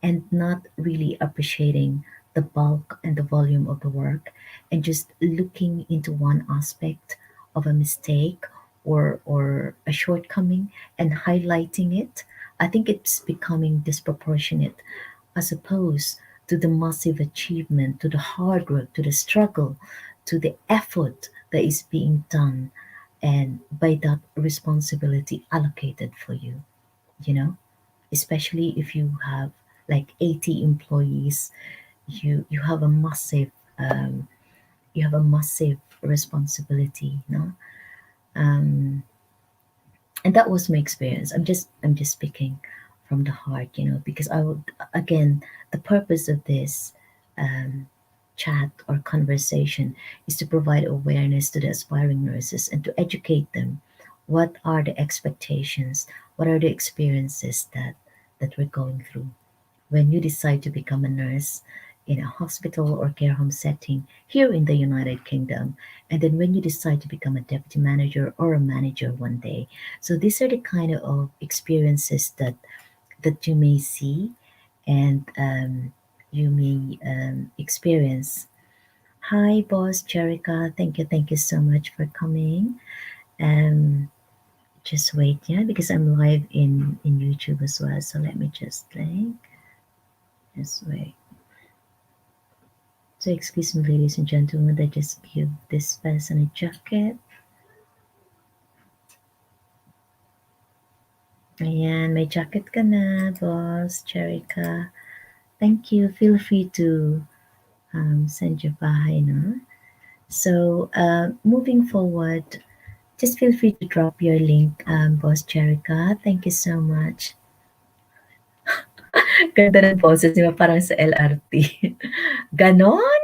and not really appreciating the bulk and the volume of the work, and just looking into one aspect of a mistake or a shortcoming and highlighting it, I think it's becoming disproportionate as opposed to the massive achievement, to the hard work, to the struggle, to the effort that is being done, and by that responsibility allocated for you, you know, especially if you have like 80 employees, you have a massive um, you have a massive responsibility, you know. um, and that was my experience. I'm just speaking from the heart, you know, because I would, again, the purpose of this um, chat or conversation is to provide awareness to the aspiring nurses and to educate them. What are the expectations, what are the experiences that we're going through when you decide to become a nurse in a hospital or care home setting here in the United Kingdom, and then when you decide to become a deputy manager or a manager one day. So these are the kind of experiences that you may see, and you may experience. Hi, boss Jerica. Thank you so much for coming. Um, just wait, yeah, because I'm live in YouTube as well. So let me just wait. So excuse me, ladies and gentlemen, I just give this person a jacket. Ayan, may jacket ka na, boss Jerica. Thank you. Feel free to send your bahay, no? So, moving forward, just feel free to drop your link, Boss Jerica. Thank you so much. Ganda ng boses niyo, parang sa LRT. Ganon?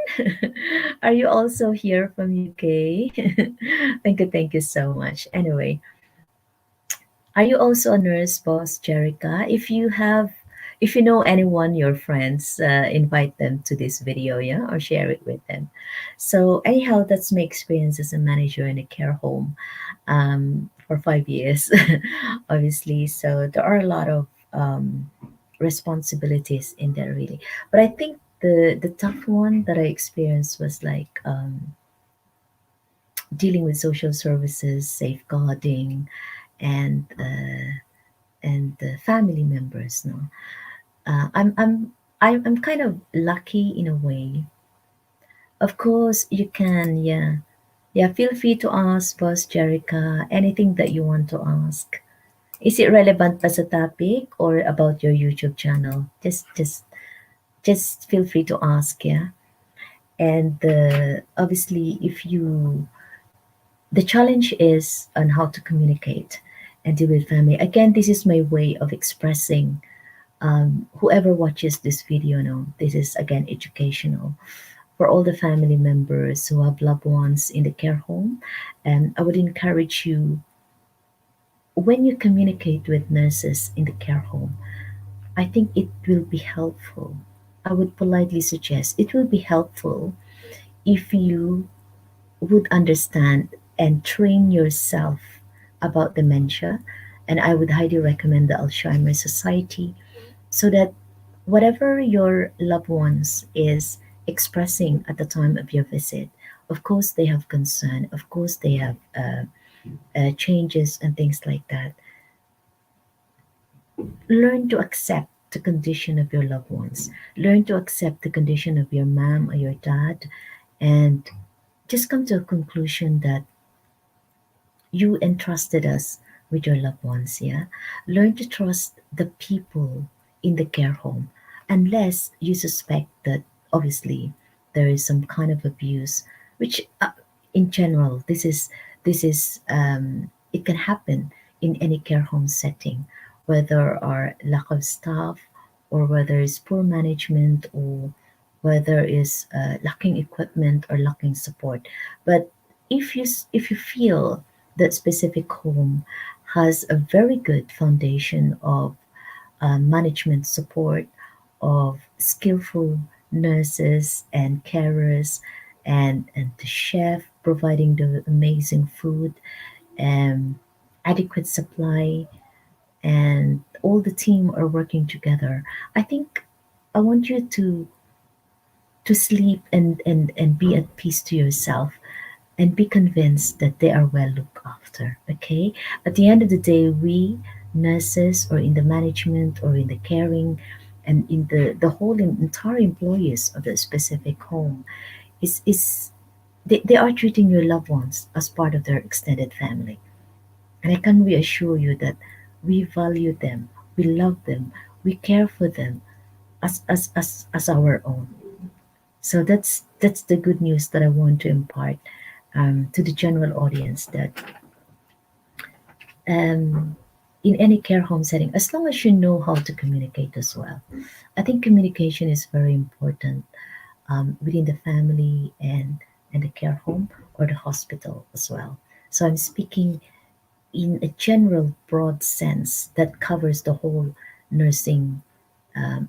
Are you also here from UK? Thank you so much. Anyway, are you also a nurse, Boss Jerica? If you know anyone, your friends, invite them to this video, yeah, or share it with them. So anyhow, that's my experience as a manager in a care home for 5 years, obviously. So there are a lot of responsibilities in there, really. But I think the tough one that I experienced was like dealing with social services, safeguarding, and the family members. No, I'm kind of lucky in a way. Of course, you can, yeah. Yeah, feel free to ask Boss Jerica anything that you want to ask. Is it relevant pa sa topic or about your YouTube channel? Just feel free to ask, yeah. And obviously, if you the challenge is on how to communicate and deal with family. Again, this is my way of expressing. Whoever watches this video, know this is again educational for all the family members who have loved ones in the care home. And I would encourage you when you communicate with nurses in the care home, I think it will be helpful. I would politely suggest it will be helpful if you would understand and train yourself about dementia. And I would highly recommend the Alzheimer's Society so that whatever your loved ones is expressing at the time of your visit, of course they have concern, of course they have changes and things like that. Learn to accept the condition of your loved ones. Learn to accept the condition of your mom or your dad, and just come to a conclusion that you entrusted us with your loved ones, yeah? Learn to trust the people in the care home unless you suspect that obviously there is some kind of abuse, which in general, it can happen in any care home setting, whether are lack of staff or whether it's poor management or whether is lacking equipment or lacking support. But if you feel that specific home has a very good foundation of management support, of skillful nurses and carers, and the chef providing the amazing food, and adequate supply, and all the team are working together. I think I want you to sleep and be at peace to yourself and be convinced that they are well looked after. Okay, at the end of the day, we nurses or in the management or in the caring and in the whole entire employees of the specific home is they are treating your loved ones as part of their extended family, and I can reassure you that we value them, we love them, we care for them as our own. So that's the good news that I want to impart to the general audience that um, in any care home setting, as long as you know how to communicate as well, I think communication is very important within the family and the care home or the hospital as well. So I'm speaking in a general broad sense that covers the whole nursing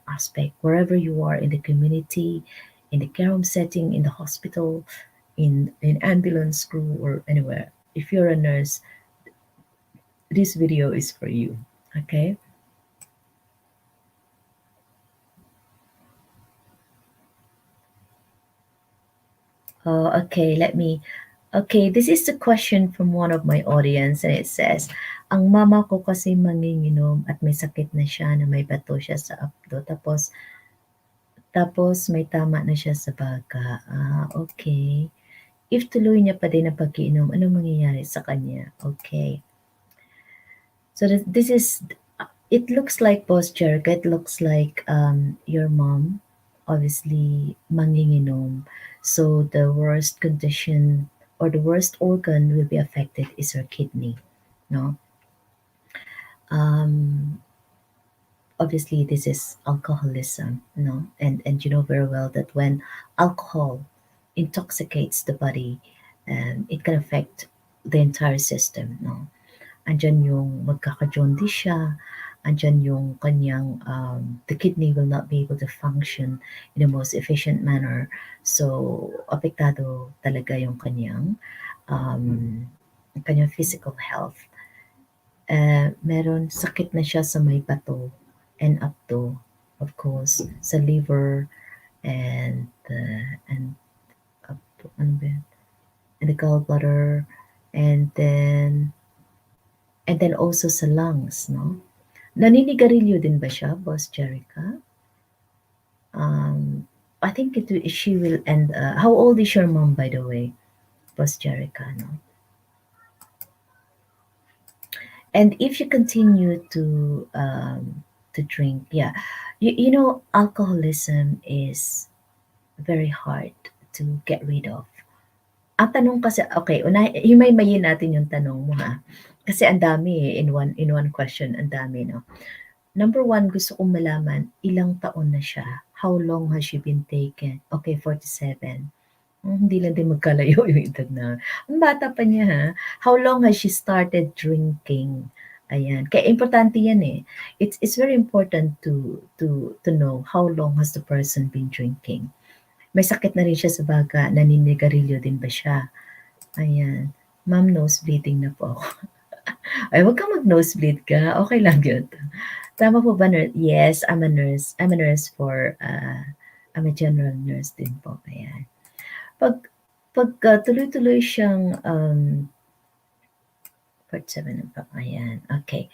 aspect, wherever you are in the community, in the care home setting, in the hospital, in ambulance crew, or anywhere. If you're a nurse, this video is for you. Okay. Okay. Let me. Okay, this is the question from one of my audience, and it says, ang mama ko kasi manginginom at may sakit na siya na may bato siya sa apdo. Tapos may tama na siya sa baga. Okay. If tuloy niya pa din ang pag-iinom, anong mangyayari sa kanya? Okay. So this is, it looks like Boss Jerica, it looks like your mom obviously manginginom. So the worst condition or the worst organ will be affected is her kidney. No, um, obviously this is alcoholism. No, and you know very well that when alcohol intoxicates the body, it can affect the entire system. No, andyan yung magkaka-jaundice siya, andyan yung kanyang, the kidney will not be able to function in the most efficient manner. So, apektado talaga yung kanyang physical health. Meron sakit na siya sa may bato and up to, of course, sa liver and up to, ano ba yun? And the gallbladder and then also sa lungs, no? Naninigarilyo din ba siya, Boss Jerica? I think she will end. How old is your mom, by the way, Boss Jerica? No? And if you continue to drink, yeah, you know, alcoholism is very hard to get rid of. Ang tanong kasi, okay, himay-mayin natin yung tanong mo ha. Kasi ang dami in one question, ang dami, no? Number one, gusto kong malaman, ilang taon na siya? How long has she been taken? Okay, 47. Hindi lang din magkalayo yung edad na. Ang bata pa niya ha. How long has she started drinking? Ayan. Kaya importante yan eh. It's very important to know how long has the person been drinking. May sakit na rin siya sa baga, naninigarilyo din ba siya? Ayan. Ma'am, nosebleeding na po ako. Ay, wag kang mag-nosebleed ka. Okay lang yun. Tama po ba, nurse? Yes, I'm a nurse. I'm a nurse I'm a general nurse din po. Ayan. Pag tuloy-tuloy siyang, part 7 na pa. Ayan. Okay.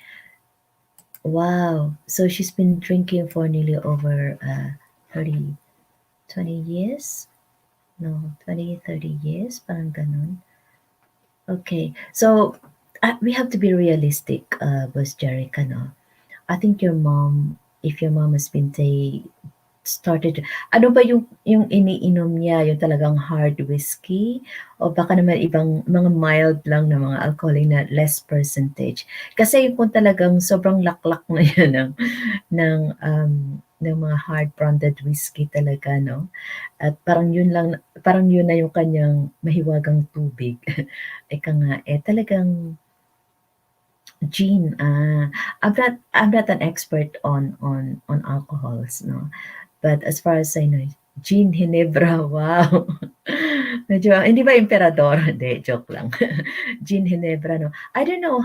Wow. So she's been drinking for nearly over 30, 20 years? No, 20, 30 years? Parang ganun. Okay. So, we have to be realistic, Boss Jerica, no? I think if your mom has been started, ano ba yung iniinom niya, yung talagang hard whiskey o baka naman ibang mga mild lang na mga alcoholic na less percentage? Kasi kung talagang sobrang laklak na yan ng mga hard branded whiskey talaga, no? At parang yun na yung kanyang mahiwagang tubig. Ika nga, talagang gin, I'm not an expert on alcohols, no. But as far as I know, gin, Ginebra, wow. Medyo, hindi ba emperador? Hindi, joke lang. Gin, Ginebra, no. I don't know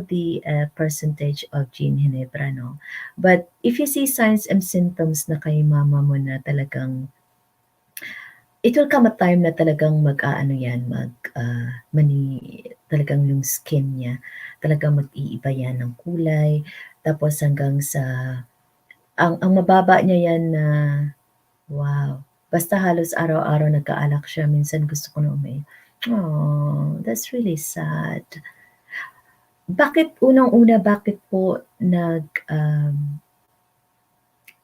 the percentage of gin, Ginebra, no. But if you see signs and symptoms na kay mama mo na talagang it will come a time na talagang mag-aano yan, talagang yung skin niya, talagang mag-iiba yan ng kulay, tapos hanggang sa, ang mababa niya yan na, wow, basta halos araw-araw nagkaalak siya, minsan gusto ko na umiyak. Oh, that's really sad. Bakit unang-una, bakit po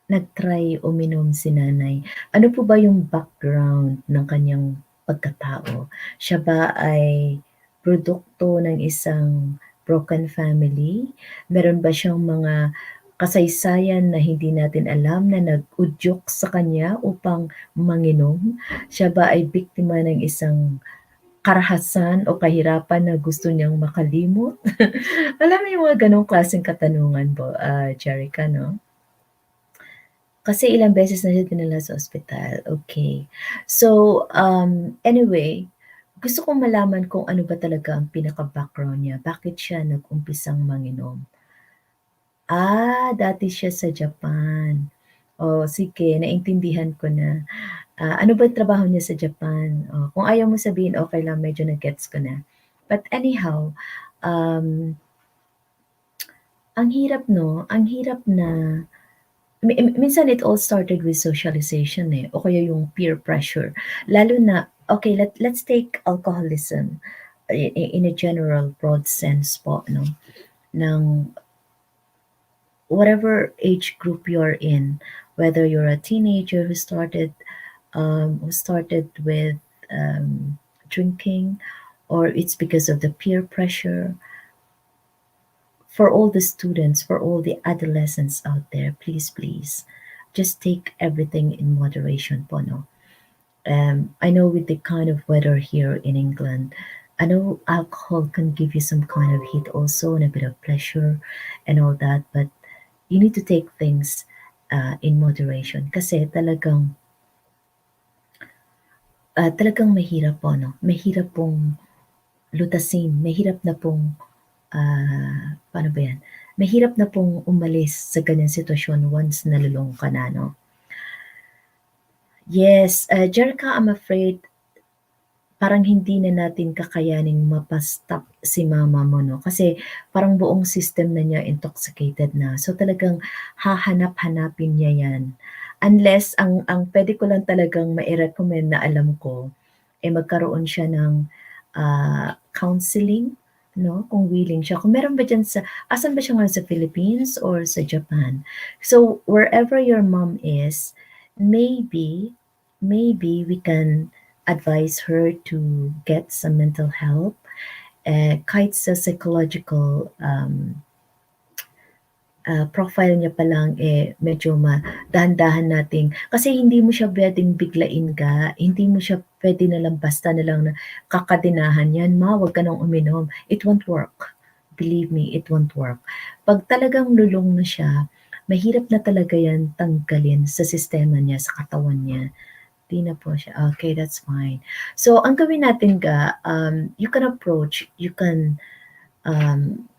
nag-try uminom si nanay? Ano po ba yung background ng kanyang pagkatao? Siya ba ay produkto ng isang broken family? Meron ba siyang mga kasaysayan na hindi natin alam na nag-udyok sa kanya upang manginom? Siya ba ay biktima ng isang karahasan o kahirapan na gusto niyang makalimot? Alam mo yung mga ganong klaseng katanungan po, Jerica, no? Kasi ilang beses na siya dinala sa ospital, okay. So, anyway, gusto kong malaman kung ano ba talaga ang pinaka-background niya, bakit siya nag-umpisang manginom? Dati siya sa Japan. Oh, sige naintindihan ko na. Ano ba trabaho niya sa Japan? Oh, kung ayaw mo sabihin, okay lang medyo na-gets ko na. But anyhow, um, ang hirap 'no, ang hirap na minsan it all started with socialization, eh, o kaya yung peer pressure. Lalo na okay, let's take alcoholism in a general broad sense po 'no, ng whatever age group you're in, whether you're a teenager who started with drinking, or it's because of the peer pressure. For all the students, for all the adolescents out there, please, please, just take everything in moderation po, no? I know with the kind of weather here in England, I know alcohol can give you some kind of heat also and a bit of pleasure and all that, but you need to take things in moderation kasi talagang mahirap po, no? Mahirap pong lutasin, mahirap na pong paano ba yan? Mahirap na pong umalis sa ganyang sitwasyon once nalulong ka na, no? Yes, Jerica, I'm afraid parang hindi na natin kakayaning mapa-stop si mama mo 'no, kasi parang buong system na niya intoxicated na. So talagang hahanap-hanapin niya 'yan. Unless ang puwede ko lang talagang mai-recommend na alam ko, eh, magkaroon siya ng, counseling 'no, kung willing siya. Kung meron ba diyan sa asan ba siya ngayon, sa Philippines or sa Japan? So wherever your mom is, maybe maybe we can advise her to get some mental help, kahit sa psychological profile niya pa lang, eh, medyo dahan-dahan nating kasi hindi mo siya puwedeng biglain ka, hindi mo siya puwede nalang basta nalang na kakadinahan, "Yan ma, wag ka ng uminom." It won't work. Believe me, it won't work. 'Pag talagang lulong na siya, mahirap na talaga 'yan tanggalin sa sistema niya, sa katawan niya. 'Di na po siya, okay, that's fine. So ang gawin natin you can approach, you can, um,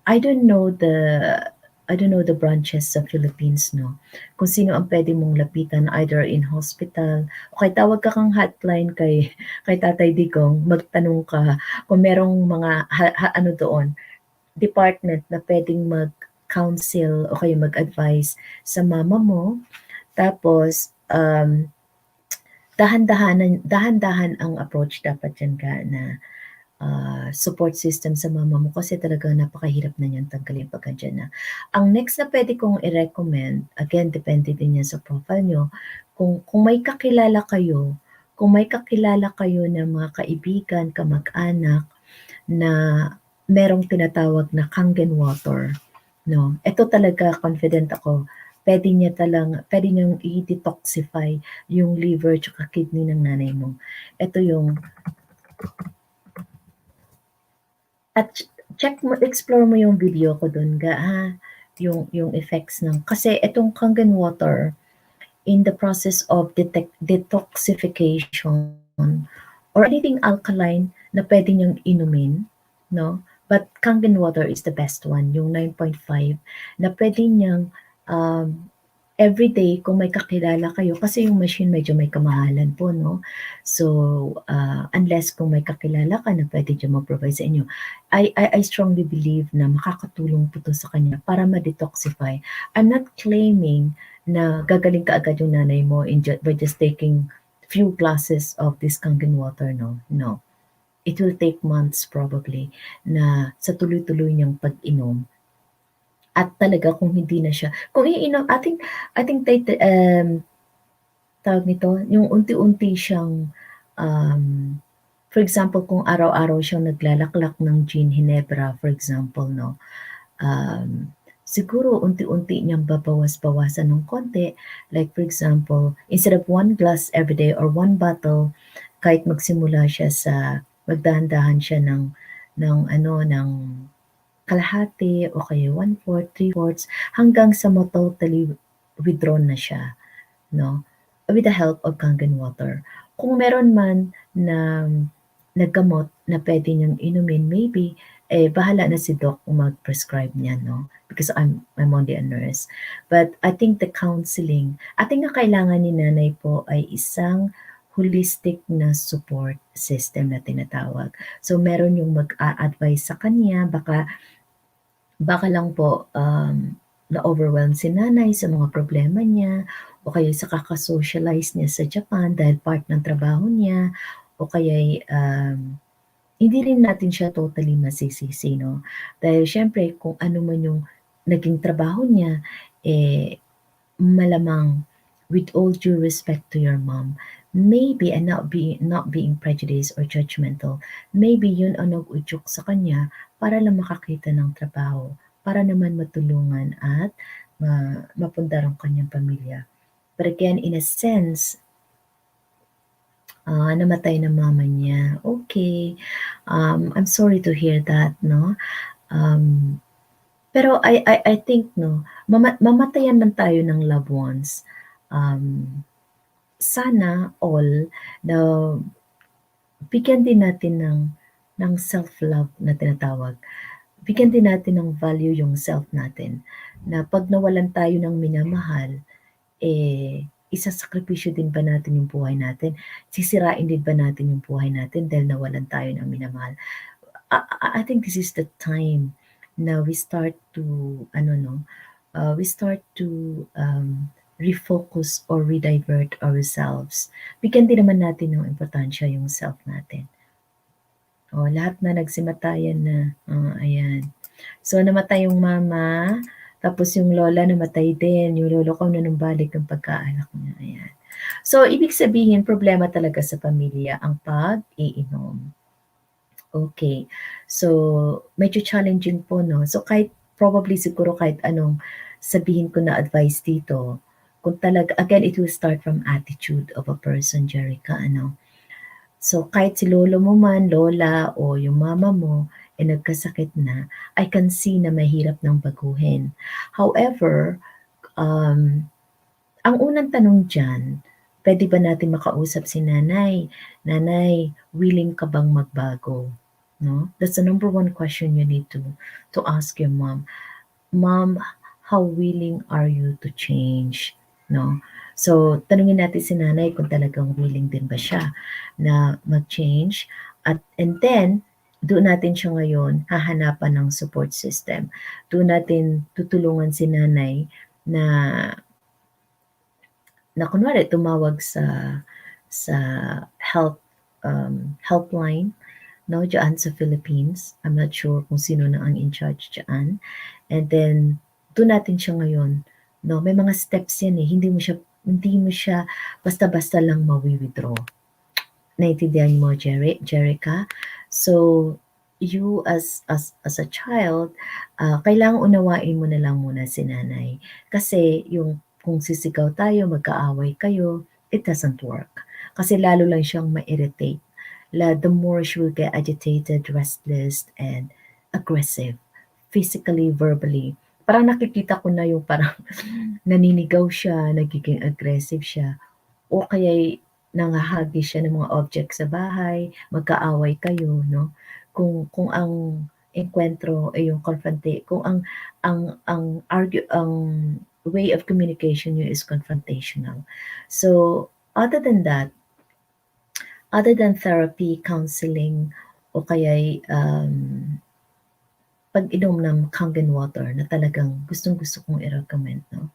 I don't know the branches sa Philippines 'no, kung sino ang puwede mong lapitan either in hospital o kaya tawag ka kang hotline kay Tatay Digong, magtanong ka kung merong mga ano doon, department na puwedeng mag-counsel o kaya mag-advice sa mama mo. Tapos, dahan-dahan ang approach dapat diyan ka na support system sa mama mo kasi talagang napakahirap na niyang tanggalin pagka diyan na. Ang next na puwede kong i-recommend, again depende din yan sa profile niyo, kung may kakilala kayo na mga kaibigan, kamag-anak na merong tinatawag na Kangen water, 'no. Ito talaga confident ako, puwede niyang i-detoxify yung liver tsaka kidney ng nanay mo. Ito yung at check mo, explore mo yung video ko dun yung effects ng kasi itong Kangen water in the process of detoxification or anything alkaline na puwede niyang inumin 'no, but Kangen water is the best one, yung 9.5 na puwede niyang, um, everyday kung may kakilala kayo kasi yung machine medyo may kamahalan po 'no. So, unless kung may kakilala ka na puwede diyang mag-provide sa inyo, I strongly believe na makakatulong po 'to sa kanya para ma-detoxify. I'm not claiming na gagaling kaagad yung nanay mo by just taking few glasses of this Kangen water 'no, no. It will take months probably na sa tuloy-tuloy niyang pag-inom at talaga kung hindi na siya kung iinom I think tawag nito, yung unti-unti siyang, um, for example kung araw-araw siyang naglalaklak ng gin Ginebra for example 'no, um, siguro unti-unti niyang babawas-bawasan ng konti. Like for example, instead of 1 glass everyday or 1 bottle, kahit magsimula siya sa magdahan-dahan siya ng ano, ng kalahati o kaya 1/4, 3/4 hanggang sa totally withdrawn na siya 'no, with the help of Kangen water. Kung meron man na gamot na puwede niyang inumin maybe, eh, bahala na si doc kung mag-prescribe niyan 'no, because I'm only a nurse. But I think the counseling I think ang kailangan ni nanay po ay isang holistic na support system na tinatawag. So meron yung mag-a-advice sa kanya, baka lang po, na-overwhelm si nanay sa mga problema niya o kaya sa kaka-socialize niya sa Japan dahil part ng trabaho niya o kaya'y, hindi rin natin siya totally masisisi 'no. Dahil siyempre kung ano man yung naging trabaho niya, eh, malamang, with all due respect to your mom, maybe, and not being prejudiced or judgmental, maybe yun ang nag-udyok sa kanya para lang makakita ng trabaho, para naman matulungan at mapundar ang kanyang pamilya. But again, in a sense, namatay na mama niya. Okay, I'm sorry to hear that, no? Um, pero I think, no, mamatayan man tayo ng loved ones. Um, Sana all na bigyan din natin ng self-love na tinatawag. Bigyan din natin ng value yung self natin. Na 'pag nawalan tayo ng minamahal, isasakripisyo din ba natin yung buhay natin? Sisirain din ba natin yung buhay natin dahil nawalan tayo ng minamahal? I think this is the time na we start to ano 'no, we start to refocus or redivert ourselves. Bigyan din naman natin ng importansya yung self natin. Oh, lahat na nagsimatayan na, ayan. So, namatay yung mama, tapos yung lola namatay din, yung lolo ko nanumbalik ng pagkaanak niya, ayan. So, ibig sabihin problema talaga sa pamilya ang pag-iinom. Okay. So, medyo challenging po 'no. So, kahit probably siguro kahit anong sabihin ko na advice dito, kung talaga again it will start from attitude of a person, Jerica, ano. So, kahit si lolo mo man, lola o yung mama mo, nagkasakit na, I can see na mahirap ng baguhin. However, um, ang unang tanong diyan, puwede ba natin makausap si nanay? "Nanay, willing ka bang magbago?" 'No? That's the number one question you need to ask your mom. "Mom, how willing are you to change?" 'No? So, tanungin natin si nanay kung talagang willing din ba siya na mag-change and then doon natin siya ngayon hahanapan ng support system. Doon natin tutulungan si nanay na kunwari tumawag sa helpline 'no, diyaan sa Philippines. I'm not sure kung sino na ang in charge diyaan. And then dun natin siya ngayon 'no, may mga steps yan, eh, hindi mo siya basta-basta lang mawi-withdraw. Naintindihan mo, Jerica? So, you as a child, kailangang unawain mo na lang muna si nanay. Kasi yung kung sisigaw tayo, magkaaway kayo, it doesn't work. Kasi lalo lang siyang ma-irritate. The more she will get agitated, restless, and aggressive, physically, verbally. Parang nakikita ko na yung parang naninigaw siya, nagiging aggressive siya, o kaya'y nanghahagis siya ng mga object sa bahay, magkaaway kayo 'no. Kung ang engkwentro ay yung kung ang way of communication niyo is confrontational. So, other than that, other than therapy, counseling o kaya'y, pag-inom ng Kangen water na talagang gustong-gusto kong i-recommend 'no.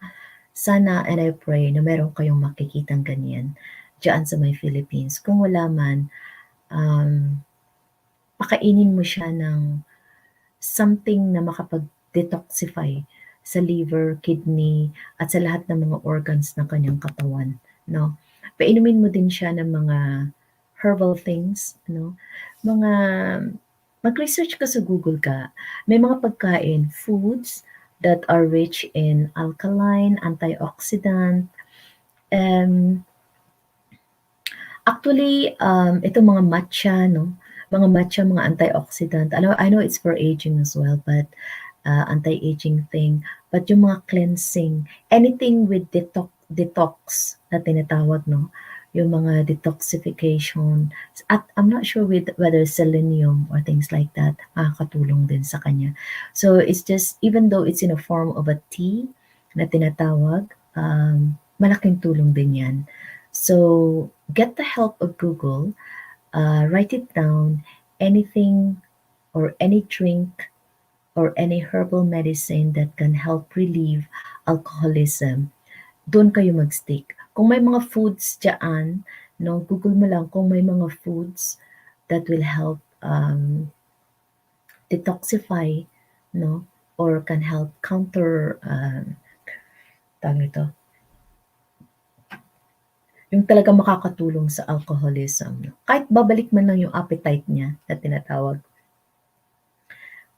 Sana and I pray na meron kayong makikitang ganyan diyaan sa may Philippines. Kung wala man, um, pakainin mo siya ng something na makapag-detoxify sa liver, kidney, at sa lahat ng mga organs ng kanyang katawan, 'no. Painumin mo din siya ng mga herbal things, 'no, mga mag-research ka sa Google ka. May mga pagkain, foods that are rich in alkaline, antioxidant, um, actually, itong mga matcha 'no, mga matcha, mga antioxidant, I know it's for aging as well, but, anti-aging thing, but yung mga cleansing, anything with detox na tinatawag 'no, yung mga detoxification at I'm not sure whether selenium or things like that, makakatulong din sa kanya. So, it's just even though it's in a form of a tea na tinatawag, malaking tulong din 'yan. So, get the help of Google, write it down, anything or any drink or any herbal medicine that can help relieve alcoholism, doon kayo mag-stick. Kung may mga foods diyaan, no, Google mo lang kung may mga foods that will help detoxify, no, or can help counter, tawag nito, yung talagang makakatulong sa alcoholism, 'no. Kahit babalik man lang yung appetite niya na tinatawag.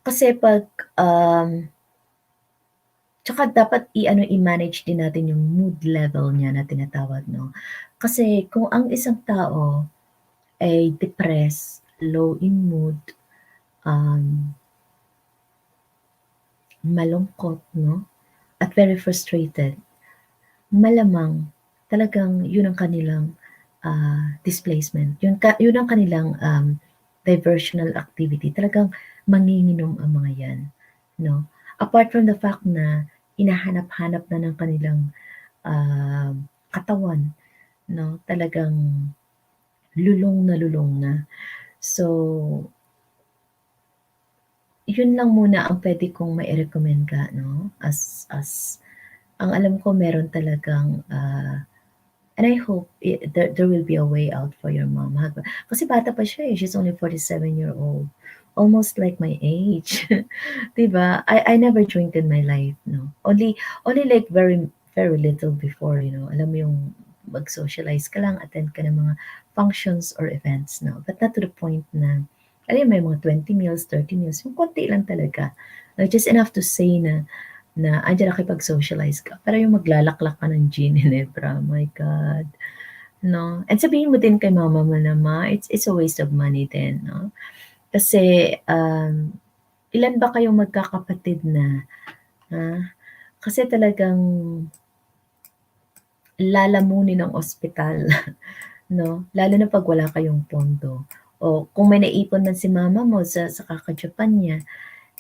Kasi 'pag, um tsaka dapat i-ano, i-manage din natin yung mood level niya na tinatawag 'no. Kasi kung ang isang tao ay depressed, low in mood, um, malungkot 'no, at very frustrated, malamang talagang yun ang kanilang, displacement, yun ang kanilang, diversional activity, talagang manginginom ang mga 'yan 'no. Apart from the fact na hinahanap-hanap na ng kanilang, katawan 'no, talagang lulong na. So, yun lang muna ang puwede kong mairekomenda 'no, as ang alam ko meron talagang, and I hope there will be a way out for your mom kasi bata pa siya, eh, she's only 47-year-old, almost like my age. 'Di ba? I never drank in my life 'no, only like very very little before, alam mo yung mag-socialize ka lang, attend ka ng mga functions or events 'no, but not to the point na alam mo yung mga 20 meals, 30 meals, yung konti lang talaga, just enough to say na andiyan nakipag-socialize ka, pero yung maglalaklak ka ng gin, hinebra, my God, 'no? And sabihin mo din kay mama mo na, "Ma, it's a waste of money din," 'no? Kasi, ilan ba kayong magkakapatid na, ha? Kasi talagang lalamunin ng ospital, 'no? Lalo na 'pag wala kayong pondo. O kung may naipon man si mama mo sa kaka-Japan niya,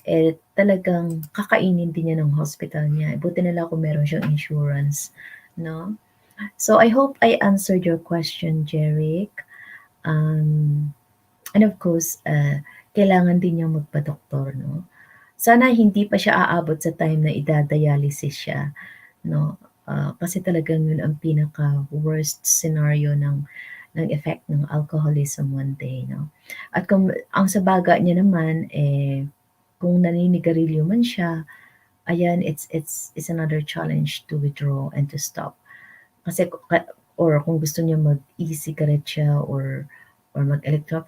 eh, talagang kakainin din niya ng hospital niya. Buti na lang kung meron siyang insurance, 'no? So, I hope I answered your question, Jeric. Um, and of course, kailangan din niyang magpa-doktor, 'no? Sana hindi pa siya aabot sa time na ida-dialysis siya, 'no? Kasi talagang yun ang pinaka-worst scenario ng effect ng alcoholism one day, 'no? At kung ang sa baga niya naman, eh, kung naninigarilyo man siya, ayan, it's another challenge to withdraw and to stop. Kasi or kung gusto niya mag-e-cigarette siya or mag-electro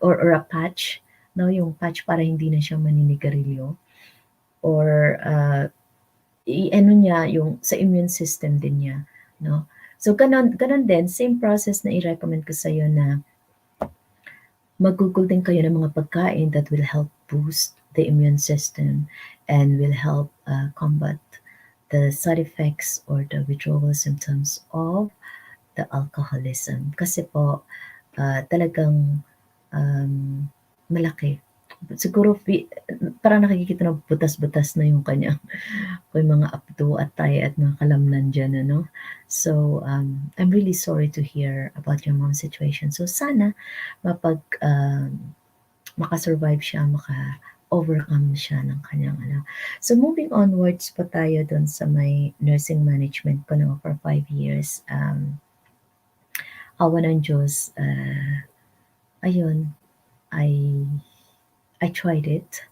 or a patch, 'no, yung patch para hindi na siya maninigarilyo or, i-ano niya yung sa immune system din niya, 'no. So gano'n din, same process na i-recommend ko sa'yo na maggugol din kayo ng mga pagkain that will help boost the immune system and will help, combat the side effects or the withdrawal symptoms of the alcoholism. Kasi po, talagang, um, malaki. Siguro parang nakikita na butas-butas na yung kanyang yung mga apdo at tae at mga kalamnan diyan ano. So, I'm really sorry to hear about your mom's situation. So sana maka-survive siya, maka-overcome siya ng kanyang ano. So moving onwards po tayo dun sa may nursing management ko 'no, for 5 years. Awa ng Diyos, ayun, I I tried it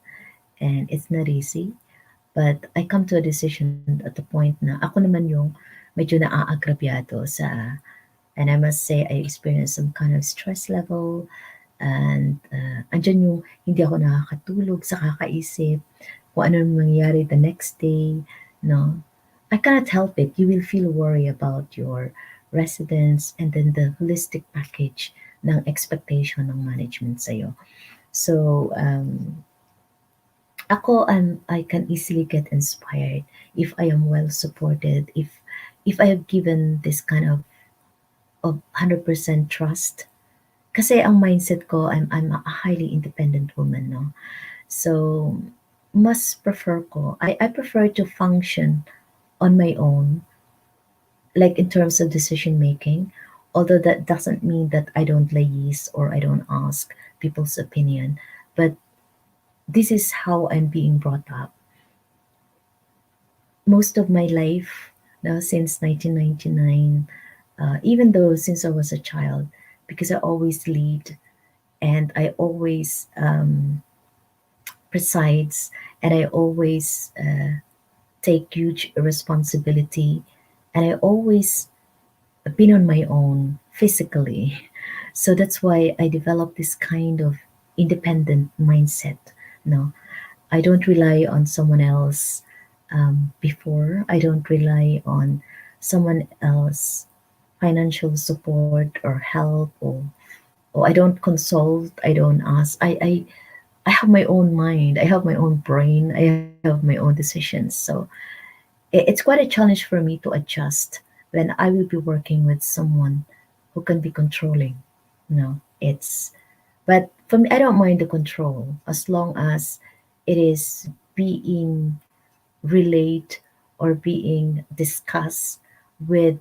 and it's not easy. But I come to a decision at the point na ako naman yung medyo naaagrabyado and I must say I experienced some kind of stress level and, andiyan yung hindi ako nakakatulog sa kakaisip kung ano mangyayari the next day, 'no. I cannot help it, you will feel worry about your residents and then the holistic package ng expectation ng management sa'yo. So, ako, I can easily get inspired if I am well supported, if I have given this kind of 100% trust. Kasi ang mindset ko, I'm a highly independent woman, no? So, mas prefer ko, I prefer to function on my own, like in terms of decision making, although that doesn't mean that I don't liase or I don't ask people's opinion, but this is how I'm being brought up. Most of my life now since 1999, even though since I was a child, because I always lead and I always presides and I always take huge responsibility and I always been on my own physically. So that's why I developed this kind of independent mindset. No, I don't rely on someone else before. I don't rely on someone else financial support or help, or I don't consult. I don't ask. I have my own mind. I have my own brain. I have my own decisions. So it's quite a challenge for me to adjust when I will be working with someone who can be controlling. No, it's, but for me, I don't mind the control as long as it is being relayed or being discussed with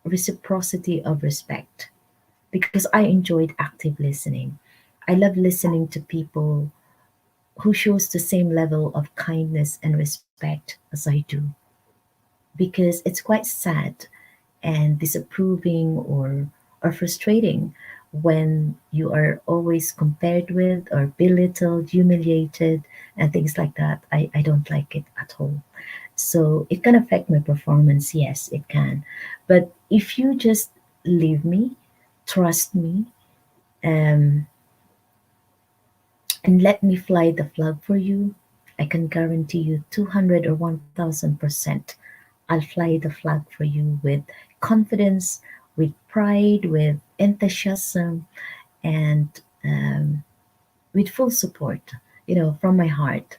reciprocity of respect, because I enjoyed active listening. I love listening to people who shows the same level of kindness and respect as I do, because it's quite sad and disapproving or frustrating when you are always compared with or belittled, humiliated, and things like that. I don't like it at all. So it can affect my performance. Yes, it can. But if you just leave me, trust me, um, and let me fly the flag for you, I can guarantee you 200 or 1000%. I'll fly the flag for you with confidence, with pride, with enthusiasm, and um, with full support, from my heart.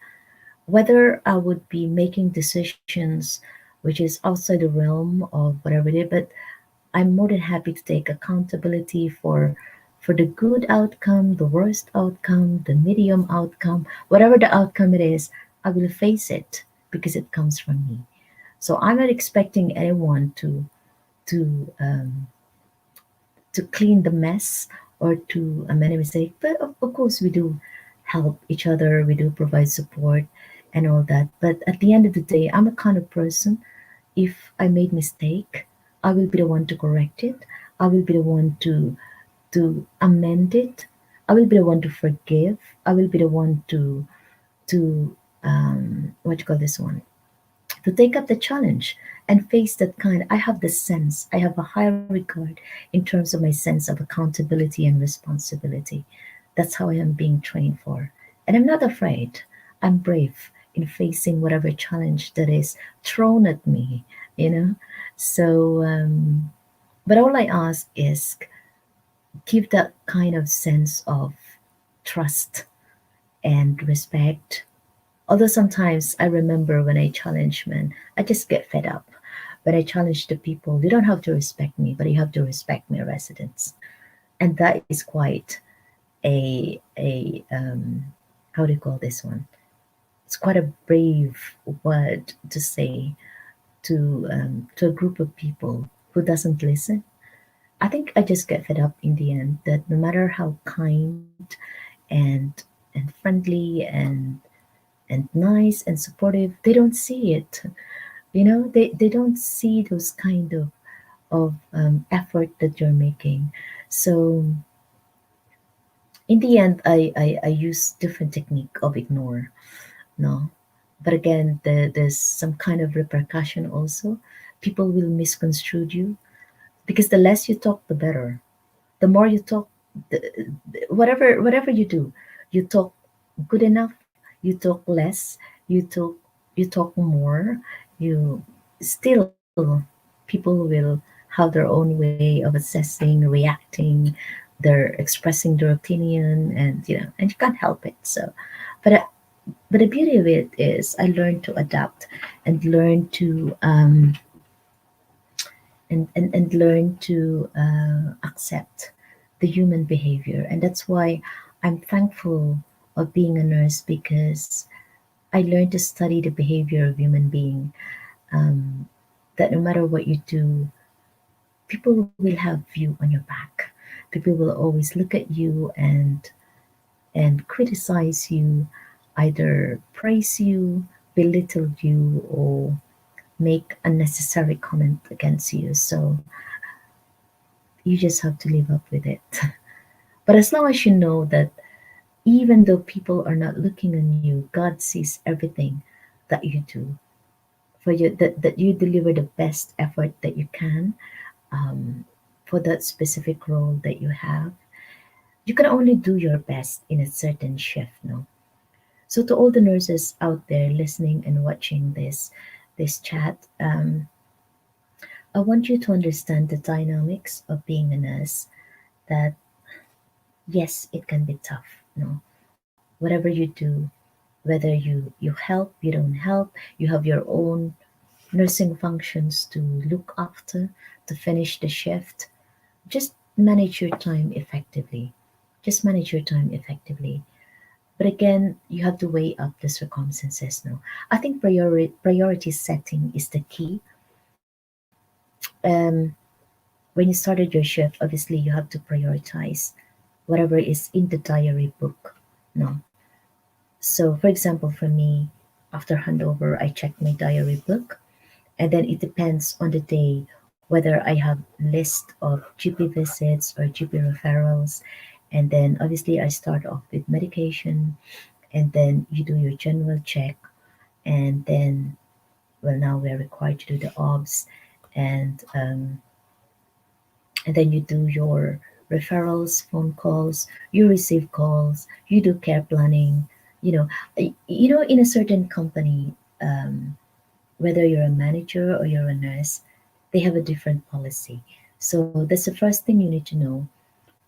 Whether I would be making decisions which is outside the realm of whatever it is, but I'm more than happy to take accountability for the good outcome, the worst outcome, the medium outcome, whatever the outcome it is, I will face it because it comes from me. So I'm not expecting anyone to to clean the mess or to amend a mistake, but of course we do help each other, we do provide support and all that. But at the end of the day, I'm a kind of person, if I made mistake, I will be the one to correct it. I will be the one to amend it. I will be the one to forgive. I will be the one to what do you call this one? To take up the challenge and face that kind. I have the sense. I have a high regard in terms of my sense of accountability and responsibility. That's how I am being trained for. And I'm not afraid. I'm brave in facing whatever challenge that is thrown at me, you know? So, but all I ask is give that kind of sense of trust and respect. Although sometimes I remember when I challenge men, I just get fed up. When I challenge the people, you don't have to respect me, but you have to respect my residents. And that is quite a how do you call this one? It's quite a brave word to say to a group of people who doesn't listen. I think I just get fed up in the end that no matter how kind and and friendly and nice and supportive, they don't see it. They don't see those kind of effort that you're making. So in the end, I use different technique of ignore. No, but again, there's some kind of repercussion also. People will misconstrue you because the less you talk, the better. The more you talk, whatever you do, you talk good enough, you talk less, you talk more, you still people will have their own way of assessing, reacting, they're expressing their opinion, and you can't help it. So but but the beauty of it is I learned to adapt and learn to and learn to accept the human behavior. And that's why I'm thankful of being a nurse, because I learned to study the behavior of human being. Um, that no matter what you do, people will have you on your back. People will always look at you and criticize you, either praise you, belittle you, or make unnecessary comment against you. So you just have to live up with it. But as long as you know that even though people are not looking on you, God sees everything that you do for you, that you deliver the best effort that you can. um, for that specific role that you have. You can only do your best in a certain shift, no? So to all the nurses out there listening and watching this chat, I want you to understand the dynamics of being a nurse. That yes, it can be tough. No, whatever you do, whether you help, you don't help, you have your own nursing functions to look after, to finish the shift. Just manage your time effectively. Just manage your time effectively. But again, you have to weigh up the circumstances now. I think priority setting is the key. Um, when you started your shift, obviously you have to prioritize whatever is in the diary book. No. So, for example, for me, after handover, I check my diary book, and then it depends on the day whether I have list of GP visits or GP referrals, and then obviously I start off with medication, and then you do your general check, and then well now we're required to do the obs, and and then you do your referrals, phone calls, you receive calls, you do care planning. You know, in a certain company, whether you're a manager or you're a nurse, they have a different policy. So that's the first thing you need to know,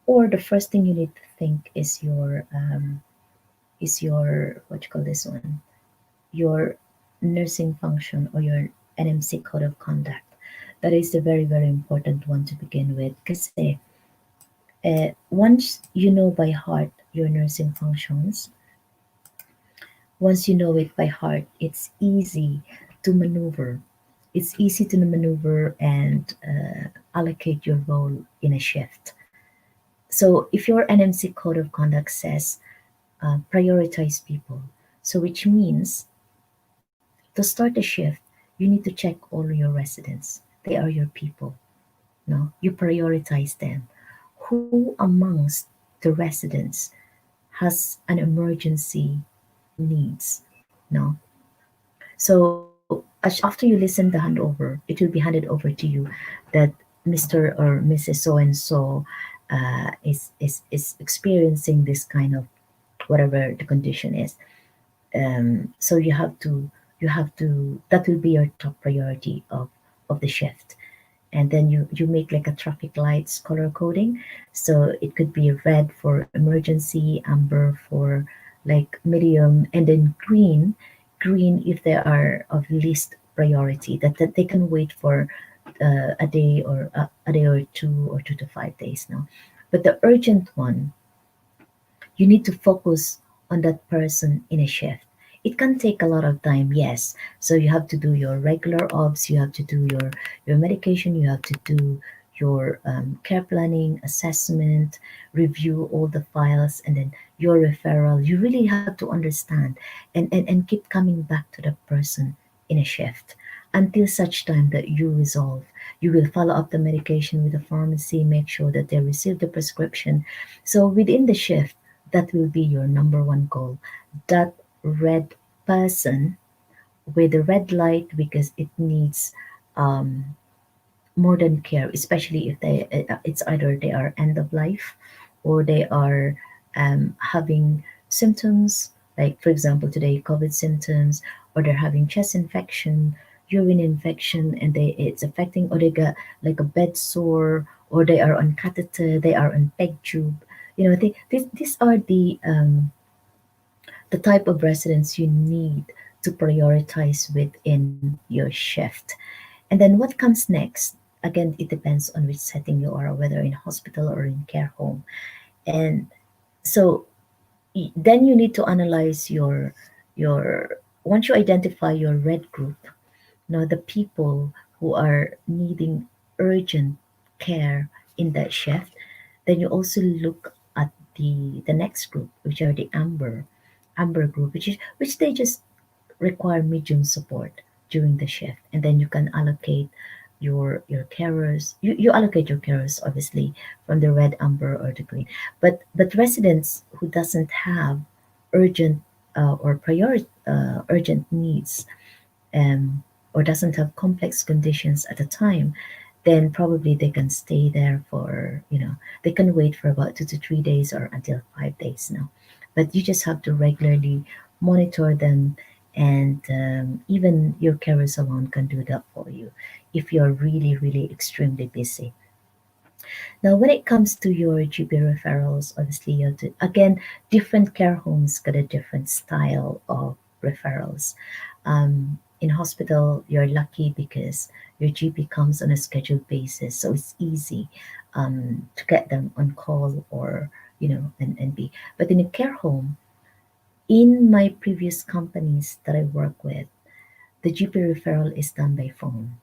or the first thing you need to think is your what you call this one, your nursing function or your NMC code of conduct. That is the very very important one to begin with. Kasi once you know by heart your nursing functions, once you know it by heart, it's easy to maneuver. It's easy to maneuver and allocate your role in a shift. So if your NMC code of conduct says prioritize people, so which means to start a shift, you need to check all your residents. They are your people. No, you prioritize them. Who amongst the residents has an emergency needs? No. So after you listen the handover, it will be handed over to you that Mr. or Mrs. So and so is experiencing this kind of whatever the condition is. So you have to that will be your top priority of the shift, and then you make like a traffic lights color coding, so it could be red for emergency, amber for like medium, and then green if they are of least priority, that they can wait for a day or a day or 2 to 5 days now. But the urgent one, you need to focus on that person in a shift. It can take a lot of time, yes. So you have to do your regular obs, you have to do your medication, you have to do your care planning, assessment, review all the files, and then your referral. You really have to understand and keep coming back to the person in a shift until such time that you resolve. You will follow up the medication with the pharmacy, make sure that they receive the prescription. So within the shift, that will be your number one goal. That red person with the red light, because it needs um, more than care, especially if it's either they are end of life or they are having symptoms, like for example today COVID symptoms, or they're having chest infection, urine infection, and it's affecting, or they got like a bed sore, or they are on catheter, they are on peg tube. These are the type of residents you need to prioritize within your shift. And then what comes next? Again, it depends on which setting you are, whether in hospital or in care home. And so then you need to analyze your once you identify your red group, the people who are needing urgent care in that shift, then you also look at the next group, which are the amber group, which they just require medium support during the shift, and then you can allocate your carers. You allocate your carers obviously from the red, amber, or the green. But residents who doesn't have urgent or prior urgent needs, um, or doesn't have complex conditions at a time, then probably they can stay there for, they can wait for about 2 to 3 days or until 5 days now. But you just have to regularly monitor them, and even your carer salon can do that for you if you're really, really extremely busy. Now, when it comes to your GP referrals, obviously, again, different care homes got a different style of referrals. In hospital, you're lucky because your GP comes on a scheduled basis, so it's easy to get them on call, or and be. But in a care home, in my previous companies that I work with, the GP referral is done by phone.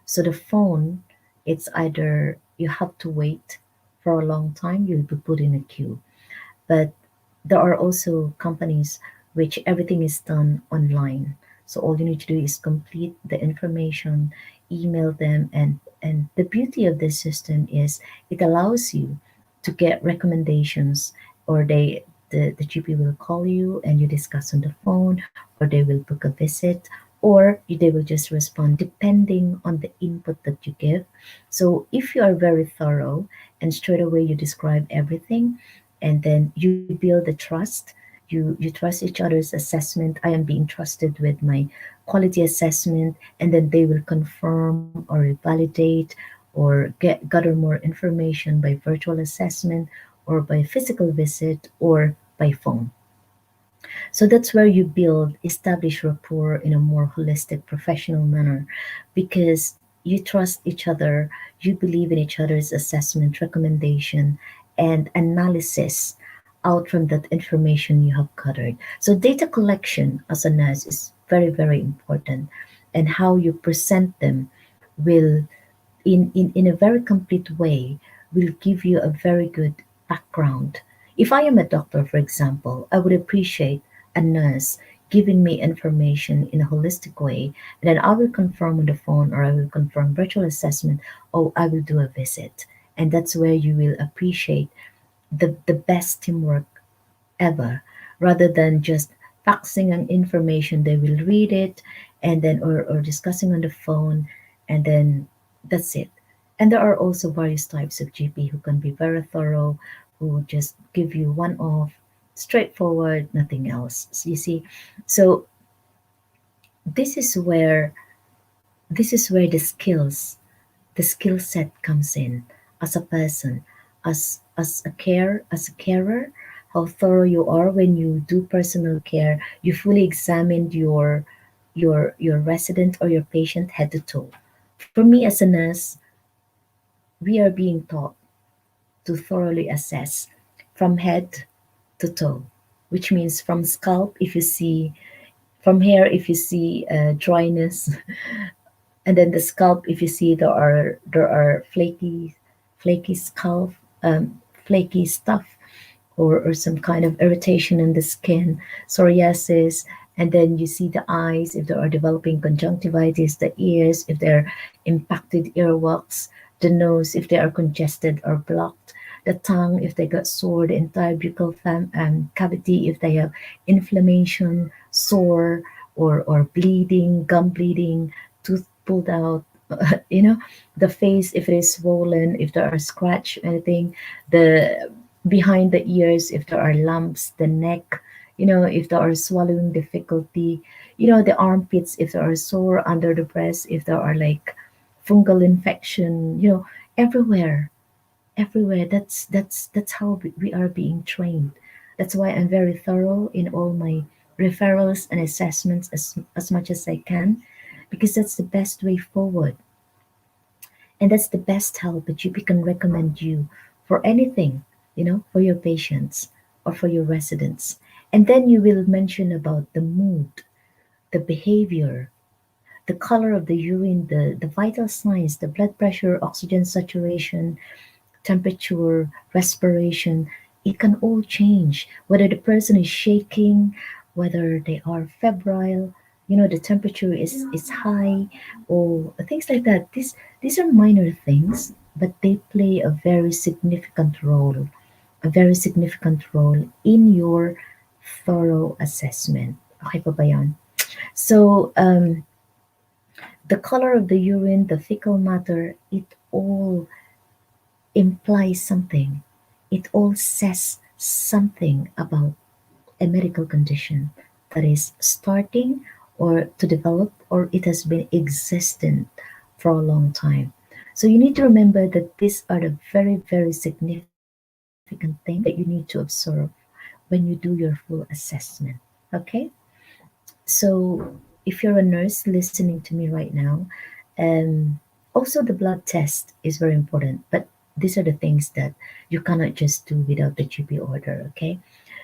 So the phone, it's either you have to wait for a long time, you'll be put in a queue. But there are also companies which everything is done online. So all you need to do is complete the information, email them, and the beauty of this system is it allows you to get recommendations, or the GP will call you and you discuss on the phone, or they will book a visit, or they will just respond depending on the input that you give. So if you are very thorough and straight away you describe everything, and then you build the trust, you trust each other's assessment. I am being trusted with my quality assessment, and then they will confirm or validate or gather more information by virtual assessment, or by physical visit, or by phone. So that's where you build, establish rapport in a more holistic, professional manner, because you trust each other, you believe in each other's assessment, recommendation, and analysis out from that information you have gathered. So data collection as a nurse is very, very important, and how you present them will, in a very complete way, will give you a very good background. If I am a doctor, for example, I would appreciate a nurse giving me information in a holistic way, and then I will confirm on the phone, or I will confirm virtual assessment, or I will do a visit. And that's where you will appreciate the best teamwork ever, rather than just faxing an information. They will read it, and then, or discussing on the phone, and then that's it. And there are also various types of GP who can be very thorough, who just give you one off, straightforward, nothing else. So you see, so this is where the the skill set comes in as a person, as a carer, how thorough you are when you do personal care. You fully examined your resident or your patient head to toe. For me as a nurse, we are being taught to thoroughly assess from head to toe, which means from scalp, if you see, from hair, if you see dryness, and then the scalp, if you see there are flaky scalp, um, flaky stuff, or some kind of irritation in the skin, psoriasis. And then you see the eyes, if they are developing conjunctivitis, the ears, if they're impacted earwax, the nose, if they are congested or blocked, the tongue, if they got sore, the entire buccal cavity, if they have inflammation, sore, or bleeding, gum bleeding, tooth pulled out, you know, the face, if it is swollen, if there are scratch, anything, the behind the ears, if there are lumps, the neck, if there are swallowing difficulty, the armpits, if there are sore under the breast, if there are like fungal infection, everywhere, everywhere. That's how we are being trained. That's why I'm very thorough in all my referrals and assessments as much as I can, because that's the best way forward, and that's the best help that GP can recommend you for anything, for your patients or for your residents. And then you will mention about the mood, the behavior, the color of the urine, the vital signs, the blood pressure, oxygen saturation, temperature, respiration. It can all change. Whether the person is shaking, whether they are febrile, the temperature is high, or things like that. These are minor things, but they play a very significant role in your thorough assessment. Okay pa ba yan? So, The color of the urine, the fecal matter, it all implies something. It all says something about a medical condition that is starting or to develop, or it has been existent for a long time. So you need to remember that these are the very, very significant things that you need to observe when you do your full assessment. Okay? So if you're a nurse listening to me right now, um, also the blood test is very important, but these are the things that you cannot just do without the GP order, okay?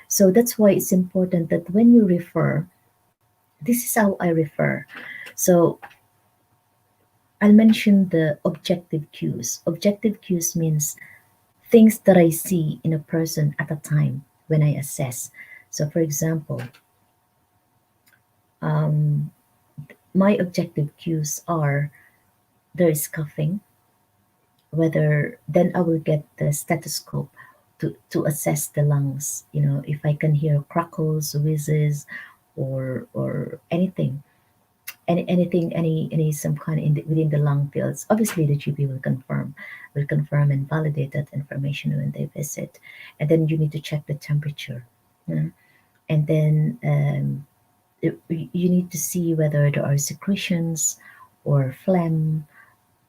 So that's why it's important that when you refer, this is how I refer. So I'll mention the objective cues. Objective cues means things that I see in a person at a time when I assess. So, for example, um, my objective cues are there is coughing, whether then I will get the stethoscope to assess the lungs. You know, if I can hear crackles, whizzes, or anything, any some kind within the lung fields. Obviously, the GP will confirm and validate that information when they visit, and then you need to check the temperature, yeah? And then you need to see whether there are secretions or phlegm.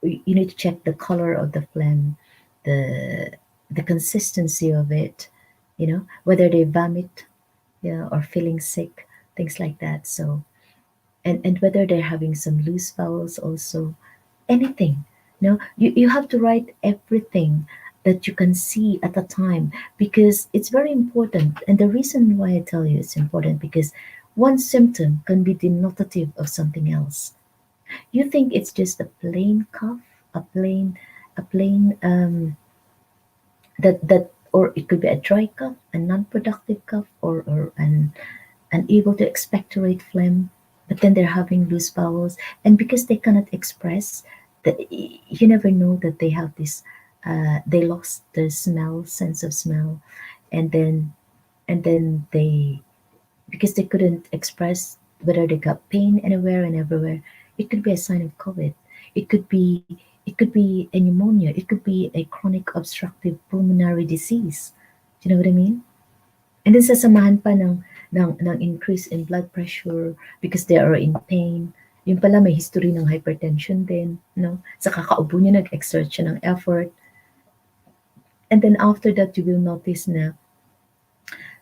You need to check the color of the phlegm, the the consistency of it, you know, whether they vomit, yeah, or feeling sick, things like that. So and whether they're having some loose bowels also, anything. No, you have to write everything that you can see at a time because it's very important. And the reason why I tell you it's important because one symptom can be denotative of something else. You think it's just a plain cough, a plain, a plain that or it could be a dry cough, a non-productive cough, or an unable to expectorate phlegm, but then they're having loose bowels, and because they cannot express, that you never know that they have this. They lost their smell, sense of smell, and then they because they couldn't express whether they got pain anywhere and everywhere. It could be a sign of COVID. It could be it could be a pneumonia. It could be a chronic obstructive pulmonary disease. Do you know what I mean? And then sasamahan pa ng increase in blood pressure because they are in pain. Yung pala may history ng hypertension din, no? Sa kakaubo niya nag-exert siya ng effort. And then after that, you will notice na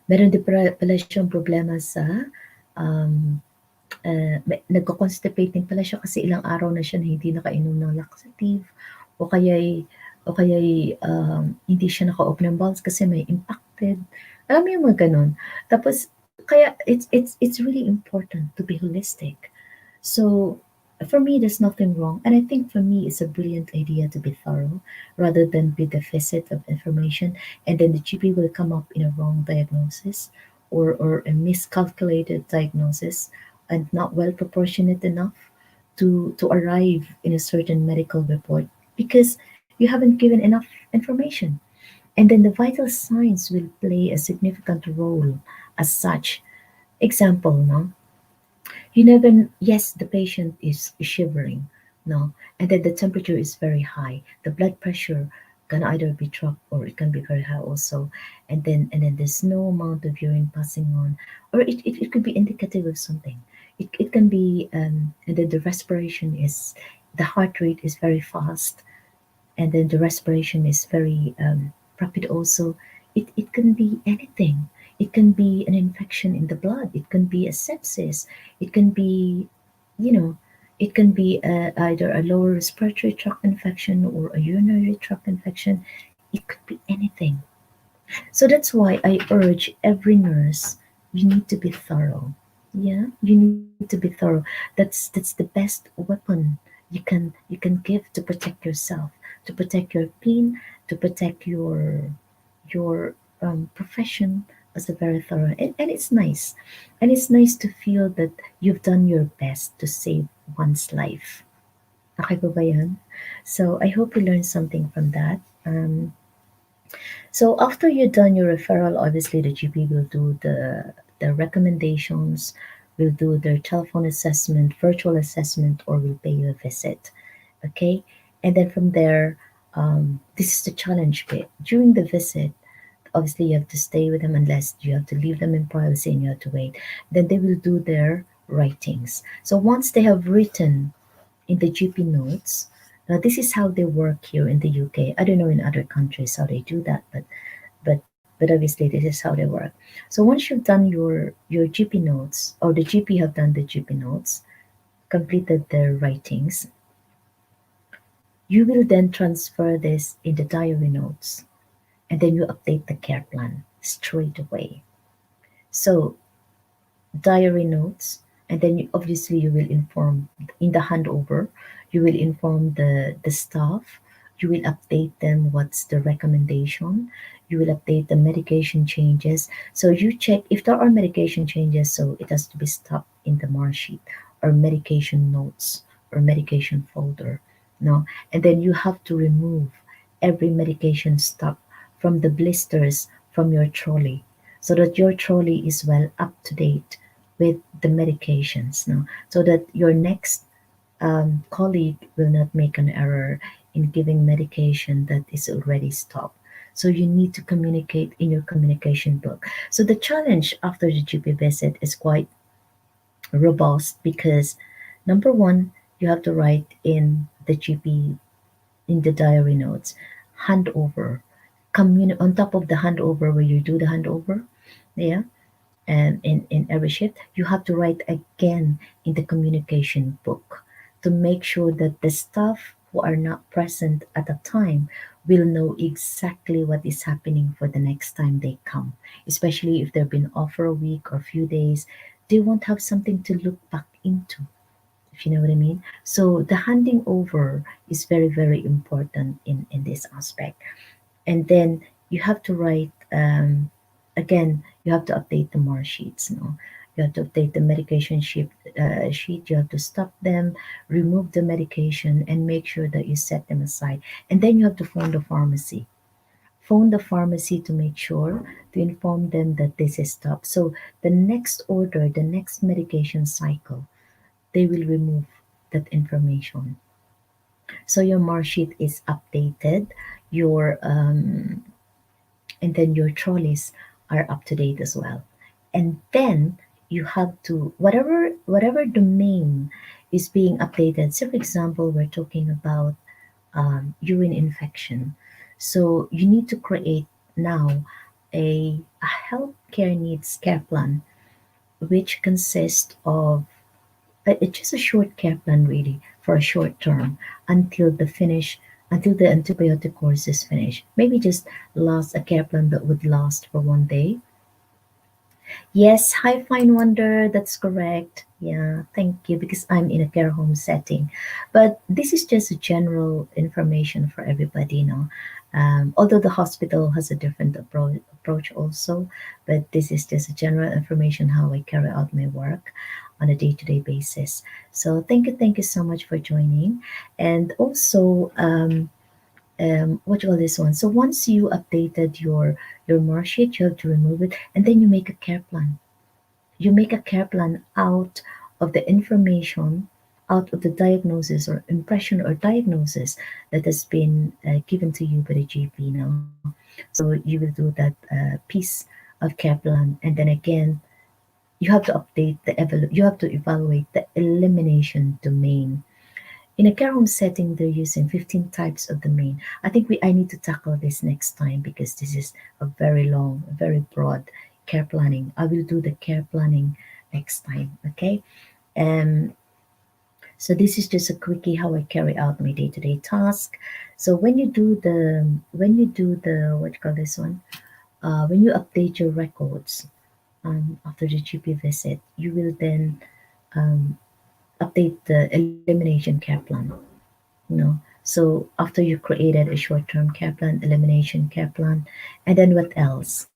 meron din pala siyang problema sa um, nagko-constipating pala siya kasi ilang araw na siya na hindi nakainom ng laxative o kaya'y hindi siya naka-open ng bowels kasi may impacted. Alam mo yung mga ganon. Tapos, kaya it's really important to be holistic. So, for me, there's nothing wrong. And I think for me, it's a brilliant idea to be thorough rather than be deficit of information. And then the GP will come up in a wrong diagnosis or a miscalculated diagnosis and not well proportionate enough to arrive in a certain medical report because you haven't given enough information. And then the vital signs will play a significant role as such. Example, no? You never, yes, the patient is shivering, no, and then the temperature is very high. The blood pressure can either be dropped or it can be very high also, and then there's no amount of urine passing on, or it could be indicative of something. It can be, and then the respiration is, the heart rate is very fast, and then the respiration is very rapid also. It can be anything. It can be an infection in the blood. It can be a sepsis. It can be, you know, it can be either a lower respiratory tract infection or a urinary tract infection. It could be anything. So that's why I urge every nurse, you need to be thorough. Yeah, you need to be thorough. That's the best weapon you can give to protect yourself, to protect your pain, to protect your profession as a very thorough. And it's nice, and it's nice to feel that you've done your best to save one's life. Okay ba ba yan? So I hope you learned something from that. So after you've done your referral, obviously the GP will do the recommendations will do their telephone assessment, virtual assessment, or will pay you a visit. Okay, and then from there, this is the challenge bit. During the visit, obviously you have to stay with them unless you have to leave them in privacy and you have to wait. Then they will do their writings. So once they have written in the GP notes, now this is how they work here in the UK. I don't know in other countries how they do that, but obviously this is how they work. So once you've done your GP notes, or the GP have done the GP notes, completed their writings, you will then transfer this in the diary notes, and then you update the care plan straight away. So diary notes, and then obviously you will inform in the handover, you will inform the staff, you will update them what's the recommendation, you will update the medication changes. So you check if there are medication changes, so it has to be stopped in the mark sheet, or medication notes, or medication folder. No, and then you have to remove every medication stock from the blisters from your trolley, so that your trolley is well up to date with the medications, no? So that your next colleague will not make an error in giving medication that is already stopped. So you need to communicate in your communication book. So the challenge after the GP visit is quite robust because number one, you have to write in the GP, in the diary notes, handover, on top of the handover where you do the handover, yeah, and in every shift, you have to write again in the communication book to make sure that the staff who are not present at the time will know exactly what is happening for the next time they come. Especially if they've been off for a week or a few days, they won't have something to look back into, if you know what I mean. So the handing over is very, very important in this aspect. And then you have to write, again, you have to update the mark sheets, no? You have to update the medication sheet, you have to stop them, remove the medication, and make sure that you set them aside. And then you have to phone the pharmacy to make sure, to inform them that this is stopped. So the next order, the next medication cycle, they will remove that information. So your mark sheet is updated, your and then your trolleys are up to date as well. And then you have to, whatever domain is being updated. So for example, we're talking about urine infection, so you need to create now a healthcare needs care plan, which consists of it's just a short care plan really, for a short term, until the finish, until the antibiotic course is finished. Maybe just last a care plan that would last for 1 day. Yes, hi, Fine Wonder, that's correct. Yeah, thank you, because I'm in a care home setting. But this is just a general information for everybody, you know. Although the hospital has a different approach also, but this is just a general information how I carry out my work on a day-to-day basis. So thank you so much for joining. And also, what you call this one? So once you updated your mark sheet, you have to remove it, and then you make a care plan. You make a care plan out of the information, out of the diagnosis or impression or diagnosis that has been given to you by the GP now. So you will do that piece of care plan, and then again, you have to update you have to evaluate the elimination domain. In a care home setting, they're using 15 types of domain. I need to tackle this next time because this is a very long, very broad care planning. I will do the care planning next time. Okay. Um, so this is just a quickie how I carry out my day-to-day task. So when you do the what you call this one, when you update your records after the GP visit, you will then um, update the elimination care plan. You know, so after you created a short-term care plan, elimination care plan, and then what else?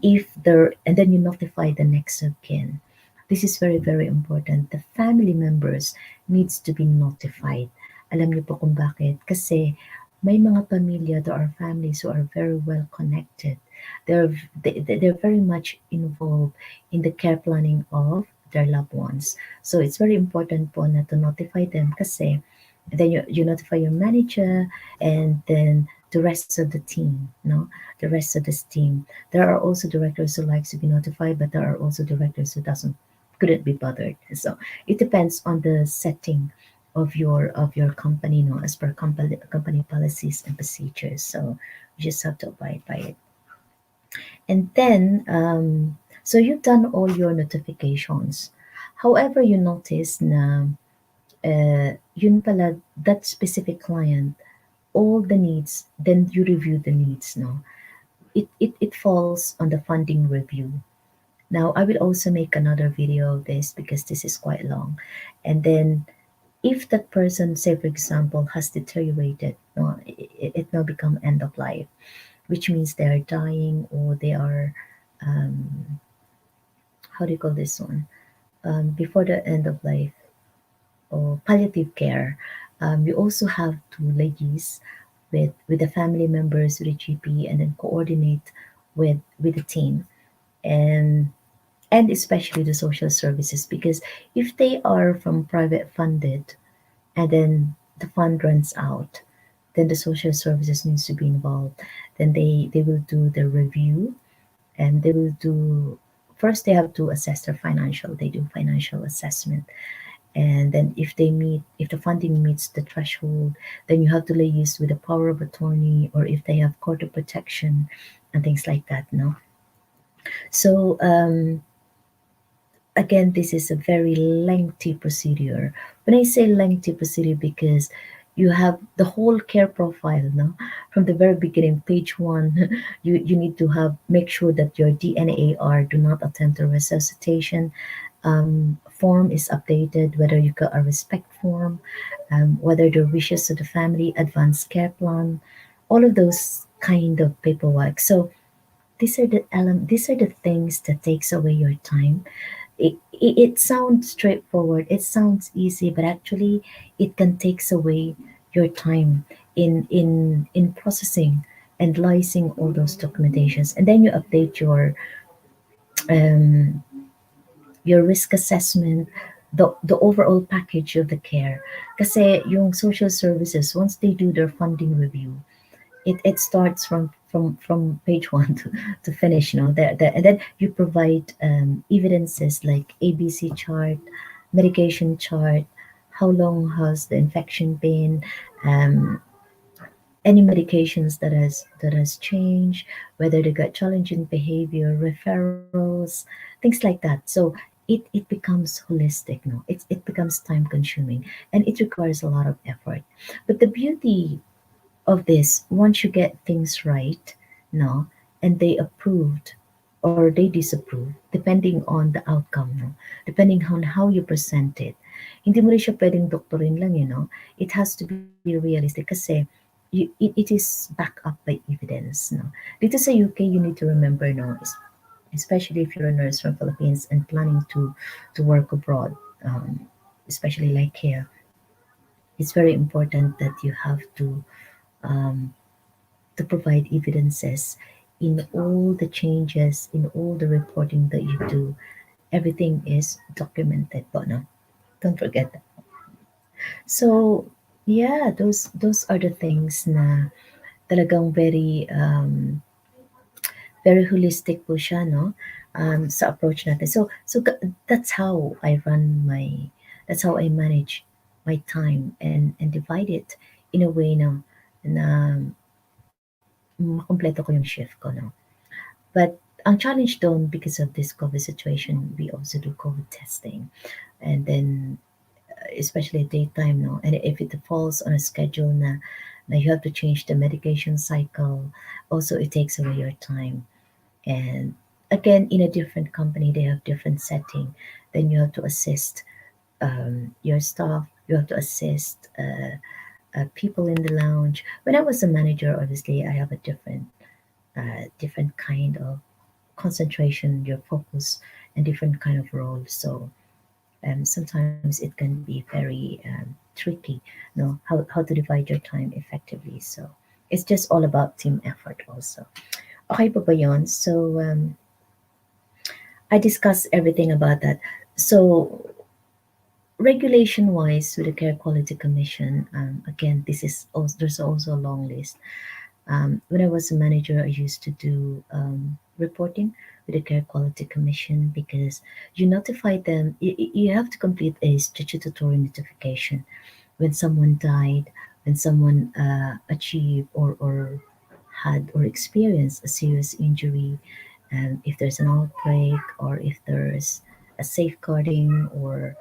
If there, and then you notify the next of kin. This is very, very important. The family members needs to be notified. Alam niyo po kung bakit? Kasi may mga pamilya, there are families who are very well connected. They're they're very much involved in the care planning of their loved ones. So it's very important po na to notify them kasi then you notify your manager and then the rest of the team, no? The rest of this team. There are also directors who likes to be notified, but there are also directors who doesn't couldn't be bothered. So it depends on the setting of your company, no, as per company policies and procedures. So you just have to abide by it. And then, so you've done all your notifications. However, you notice na yun pala, that specific client, all the needs, then you review the needs, no? It falls on the funding review. Now, I will also make another video of this because this is quite long. And then if that person, say for example, has deteriorated, no, it now become end of life, which means they are dying or they are um, how do you call this one, before the end of life, or palliative care. You also have to liaise with the family members, with the GP, and then coordinate with the team, and especially the social services, because if they are from private funded and then the fund runs out, then the social services needs to be involved. Then they will do the review, and they will do, first they have to assess their financial, they do financial assessment, and then if the funding meets the threshold, then you have to liaise with the power of attorney, or if they have court of protection and things like that, no? So again, this is a very lengthy procedure. When I say lengthy procedure, because you have the whole care profile, no, from the very beginning, page one. You need to have, make sure that your DNAR, do not attempt a resuscitation, form is updated, whether you got a respect form, whether the wishes of the family, advanced care plan, all of those kind of paperwork. So these are the things that takes away your time. It sounds straightforward, it sounds easy, but actually it can takes away your time in processing and licensing all those documentations, and then you update um, your risk assessment, the overall package of the care. Kasi yung social services, once they do their funding review, it starts from page one to finish, you know, and then you provide evidences like ABC chart, medication chart, how long has the infection been, um, any medications that has changed, whether they got challenging behavior, referrals, things like that. So it becomes holistic, no, it becomes time consuming, and it requires a lot of effort. But the beauty of this, once you get things right, no, and they approved or they disapprove, depending on the outcome, no, depending on how you present it. Hindi mo rin siya pwedeng doktorin lang, you know. It has to be realistic kasi it is backed up by evidence, no. Dito sa UK, you need to remember, no, especially if you're a nurse from Philippines and planning to work abroad, especially like here, it's very important that you have um, to provide evidences in all the changes, in all the reporting that you do. Everything is documented, but no, don't forget that. So yeah, those are the things na talagang very holistic po siya, no? Sa approach natin. That's how I run that's how I manage my time, and divide it in a way na makumpleto ko yung shift ko, no? But ang challenge doon, because of this COVID situation, we also do COVID testing. And then, especially daytime, no? And if it falls on a schedule na you have to change the medication cycle, also it takes away your time. And again, in a different company, they have different setting. Then you have to assist your staff, you have to assist people in the lounge. When I was a manager, obviously, I have a different kind of concentration, your focus, and different kind of role. So sometimes it can be very tricky, you know, how to divide your time effectively. So it's just all about team effort also. Okay pa ba yun? So I discussed everything about that. So regulation wise, with the Care Quality Commission, again, this is also, there's also a long list. When I was a manager, I used to do reporting with the Care Quality Commission because you notify them. You have to complete a statutory notification when someone died, when someone achieved or had or experienced a serious injury, and if there's an outbreak or if there's a safeguarding, or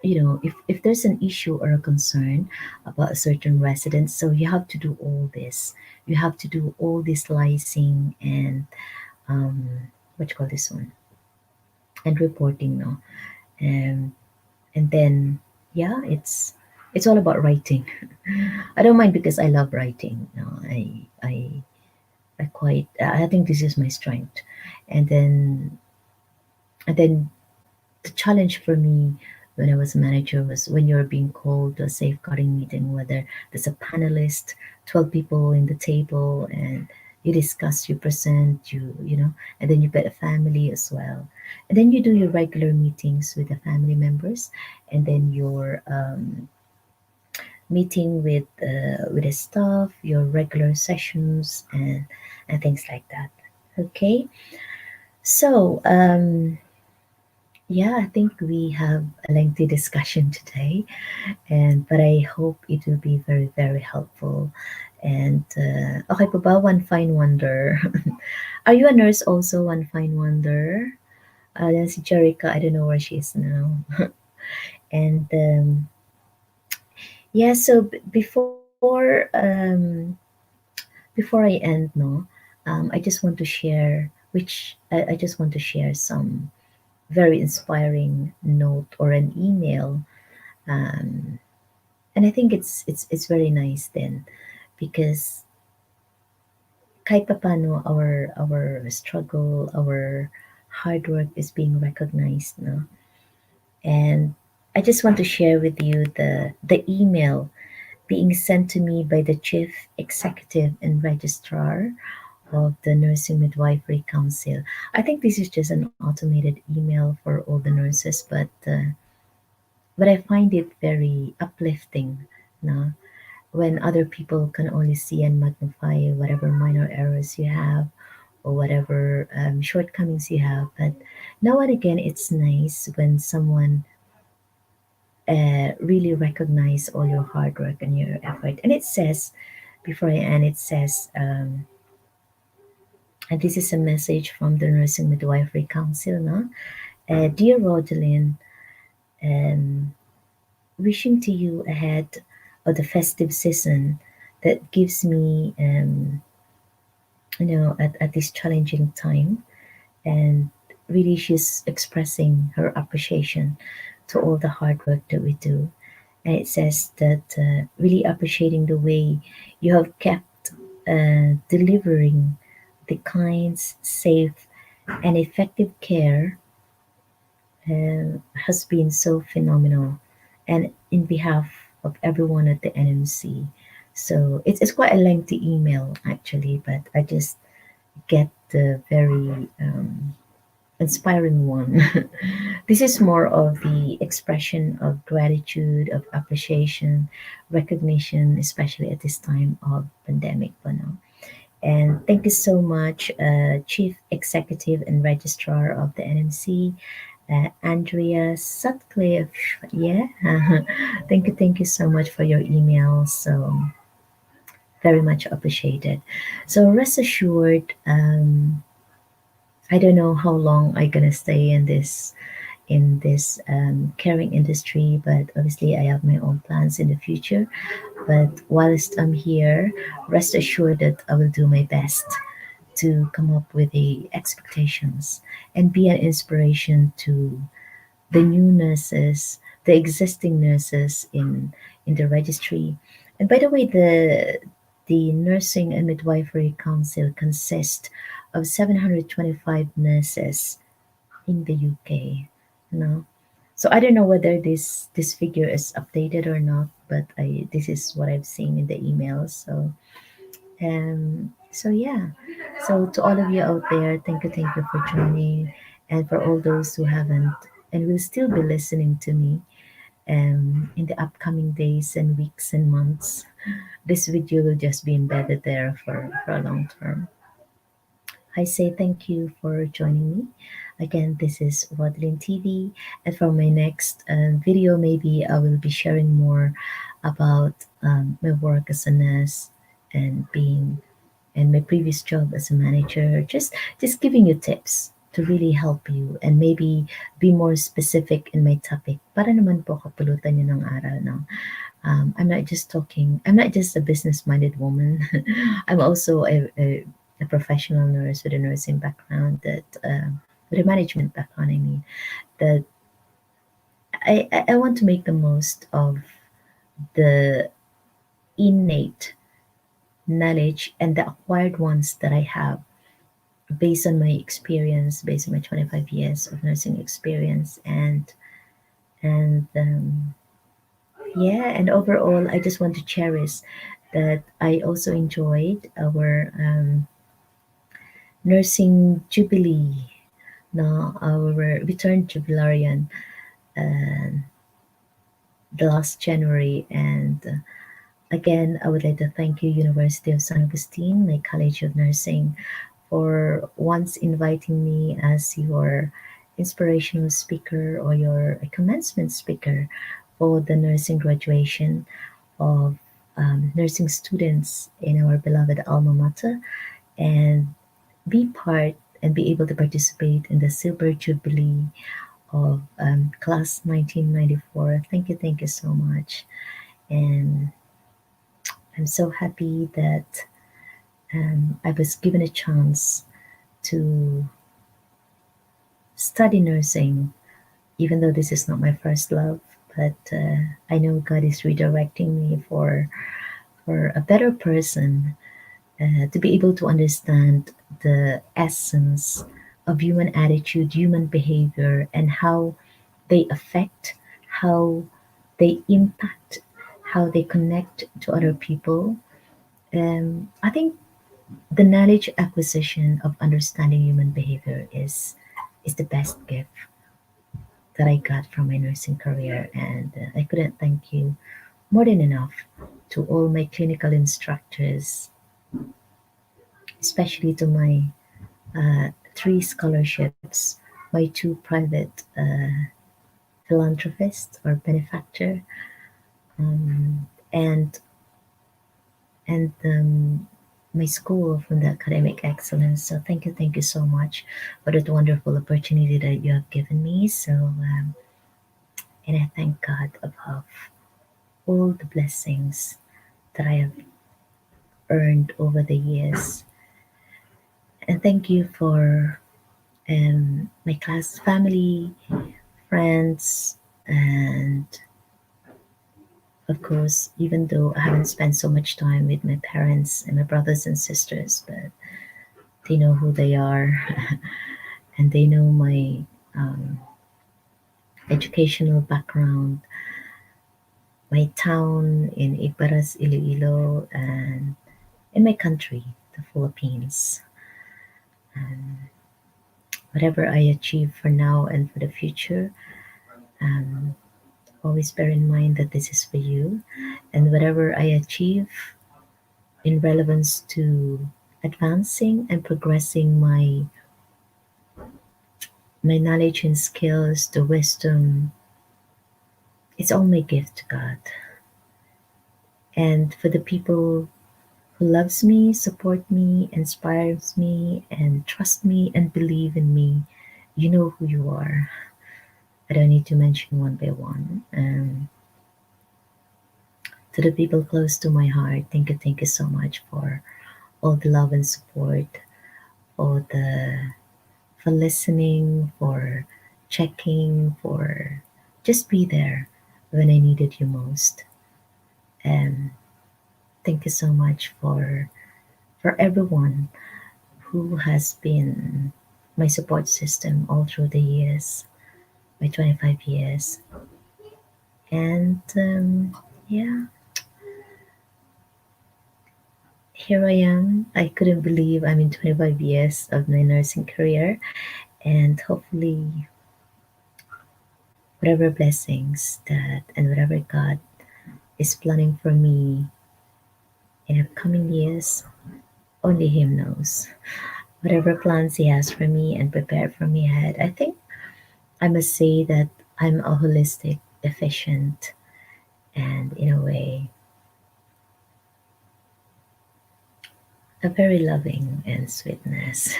if there's an issue or a concern about a certain resident. So you have to do all this. You have to do all this licensing and um what you call this one, and reporting now. And then, yeah, it's all about writing. I don't mind because I love writing. I quite, I think this is my strength. And then and then the challenge for me when I was a manager was when you're being called to a safeguarding meeting, whether there's a panelist, 12 people in the table, and you discuss, you present, and then you get a family as well. And then you do your regular meetings with the family members, and then your meeting with the staff, your regular sessions, and things like that. Okay, so yeah, I think we have a lengthy discussion today, and but I hope it will be very, very helpful. And okay, Baba, one fine wonder. Are you a nurse also, one fine wonder? Then si Jerica, I don't know where she is now. And yeah, so before I end, no, I just want to share, I just want to share some very inspiring note or an email. Um, and I think it's very nice then, because kahit papano our struggle, our hard work is being recognized, no? And I just want to share with you the email being sent to me by the chief executive and registrar of the Nursing Midwifery Council. I think this is just an automated email for all the nurses, but I find it very uplifting, no? When other people can only see and magnify whatever minor errors you have, or whatever shortcomings you have. But now and again, it's nice when someone really recognize all your hard work and your effort. And it says, before I end, it says, and this is a message from the Nursing Midwifery Council, no? Dear Rodalyn, um, wishing to you ahead of the festive season that gives me, at this challenging time. And really, she's expressing her appreciation to all the hard work that we do. And it says that really appreciating the way you have kept delivering the kind, safe, and effective care has been so phenomenal, and in behalf of everyone at the NMC. So it's quite a lengthy email actually, but I just get the very inspiring one. This is more of the expression of gratitude, of appreciation, recognition, especially at this time of pandemic. And thank you so much, Chief Executive and Registrar of the NMC, Andrea Sutcliffe. Yeah, thank you so much for your email. So very much appreciated. So rest assured, I don't know how long I'm gonna stay in this caring industry, but obviously I have my own plans in the future. But whilst I'm here, rest assured that I will do my best to come up with the expectations and be an inspiration to the new nurses, the existing nurses in the registry. And by the way, the Nursing and Midwifery Council consists of 725 nurses in the UK. No, so I don't know whether this figure is updated or not, but I this is what I've seen in the emails. So yeah. So to all of you out there, thank you for joining, and for all those who haven't. and will still be listening to me in the upcoming days and weeks and months. This video will just be embedded there for a long term. I say thank you for joining me. Again, this is Rodalyn TV, and for my next video, maybe I will be sharing more about my work as a nurse and being and my previous job as a manager. Just giving you tips to really help you and maybe be more specific in my topic para naman po kapulutan niyo ng aral, no? I'm not just a business minded woman. I'm also a professional nurse with a nursing background with a management background, I mean, that I want to make the most of the innate knowledge and the acquired ones that I have based on my experience, based on my 25 years of nursing experience, and yeah, and overall, I just want to cherish that I also enjoyed our nursing jubilee, no, our return jubilarian, uh, the last January, and again, I would like to thank you, University of San Agustin, my College of Nursing, for once inviting me as your inspirational speaker or your commencement speaker for the nursing graduation of nursing students in our beloved alma mater, and be part and be able to participate in the Silver Jubilee of class 1994. Thank you so much. And I'm so happy that I was given a chance to study nursing, even though this is not my first love. But I know God is redirecting me for a better person, to be able to understand the essence of human attitude, human behavior, and how they affect, how they impact, how they connect to other people. I think the knowledge acquisition of understanding human behavior is the best gift that I got from my nursing career, and I couldn't thank you more than enough to all my clinical instructors, especially to my three scholarships, my two private philanthropists or benefactor, and and my school from the academic excellence. So thank you so much for that wonderful opportunity that you have given me. So and I thank God above all the blessings that I have earned over the years. And thank you for my class family, friends, and of course, even though I haven't spent so much time with my parents and my brothers and sisters, but they know who they are and they know my um, educational background, my town in Igbaras, Iloilo, and in my country, the Philippines. Whatever I achieve for now and for the future, um, always bear in mind that this is for you. And whatever I achieve in relevance to advancing and progressing my knowledge and skills, the wisdom, it's all my gift to God. And for the people who loves me, support me, inspires me, and trust me and believe in me, you know who you are. I don't need to mention one by one. To the people close to my heart, thank you so much for all the love and support, for the for listening, for checking, for just be there when I needed you most. And thank you so much for everyone who has been my support system all through the years, my 25 years. And yeah, here I am. I couldn't believe I'm in 25 years of my nursing career, and hopefully whatever blessings that and whatever God is planning for me in upcoming years, only Him knows. Whatever plans He has for me and prepared for me ahead, I think I must say that I'm a holistic, efficient, and in a way, a very loving and sweetness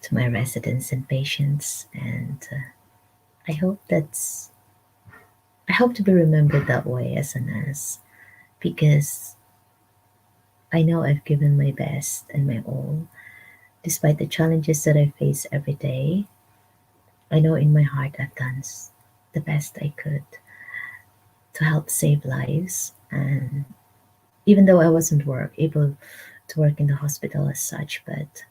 to my residents and patients. And I hope that's I hope to be remembered that way as a nurse because I know I've given my best and my all. Despite the challenges that I face every day, I know in my heart I've done the best I could to help save lives. And even though I wasn't able to work in the hospital as such, but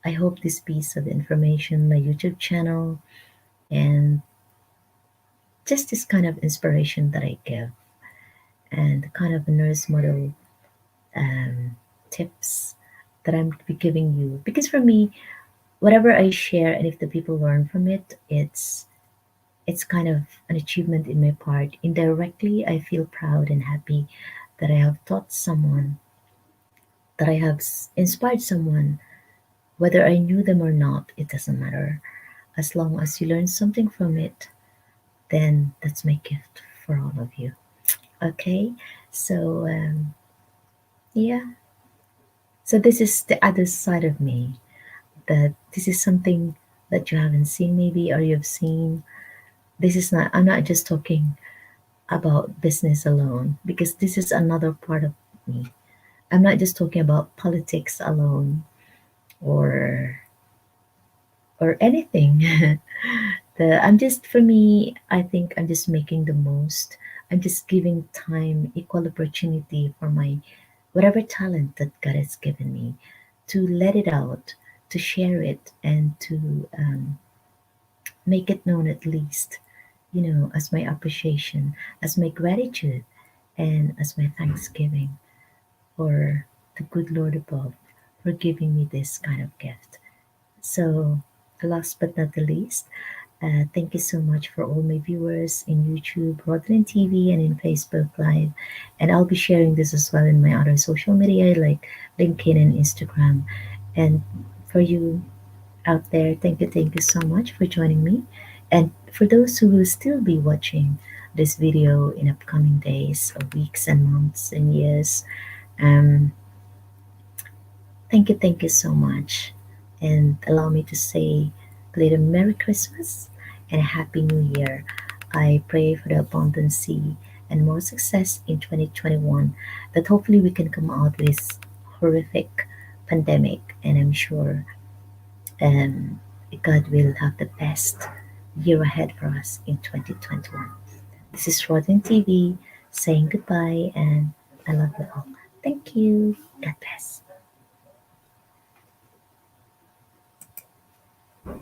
I hope this piece of information, my YouTube channel, and just this kind of inspiration that I give, and the kind of nurse model um, tips that I'm be giving you, because for me, whatever I share, and if the people learn from it, it's kind of an achievement in my part. Indirectly, I feel proud and happy that I have taught someone, that I have inspired someone, whether I knew them or not. It doesn't matter. As long as you learn something from it, then that's my gift for all of you. Okay, so yeah, so this is the other side of me. That this is something that you haven't seen maybe, or you've seen. This is not. I'm not just talking about business alone because this is another part of me. I'm not just talking about politics alone or anything. I'm just for me. I think I'm just making the most. I'm just giving time, equal opportunity for my whatever talent that God has given me to let it out, to share it, and to make it known at least, as my appreciation, as my gratitude, and as my thanksgiving for the good Lord above for giving me this kind of gift. So, last but not the least, thank you so much for all my viewers in YouTube, Rodalyn TV, and in Facebook Live. And I'll be sharing this as well in my other social media like LinkedIn and Instagram. And for you out there, thank you so much for joining me. And for those who will still be watching this video in upcoming days or weeks and months and years, um, thank you so much. And allow me to say a little Merry Christmas and a Happy New Year. I pray for the abundancy and more success in 2021 that hopefully we can come out with this horrific pandemic. And I'm sure um, God will have the best year ahead for us in 2021. This is Rodin TV saying goodbye and I love you all. Thank you. God bless.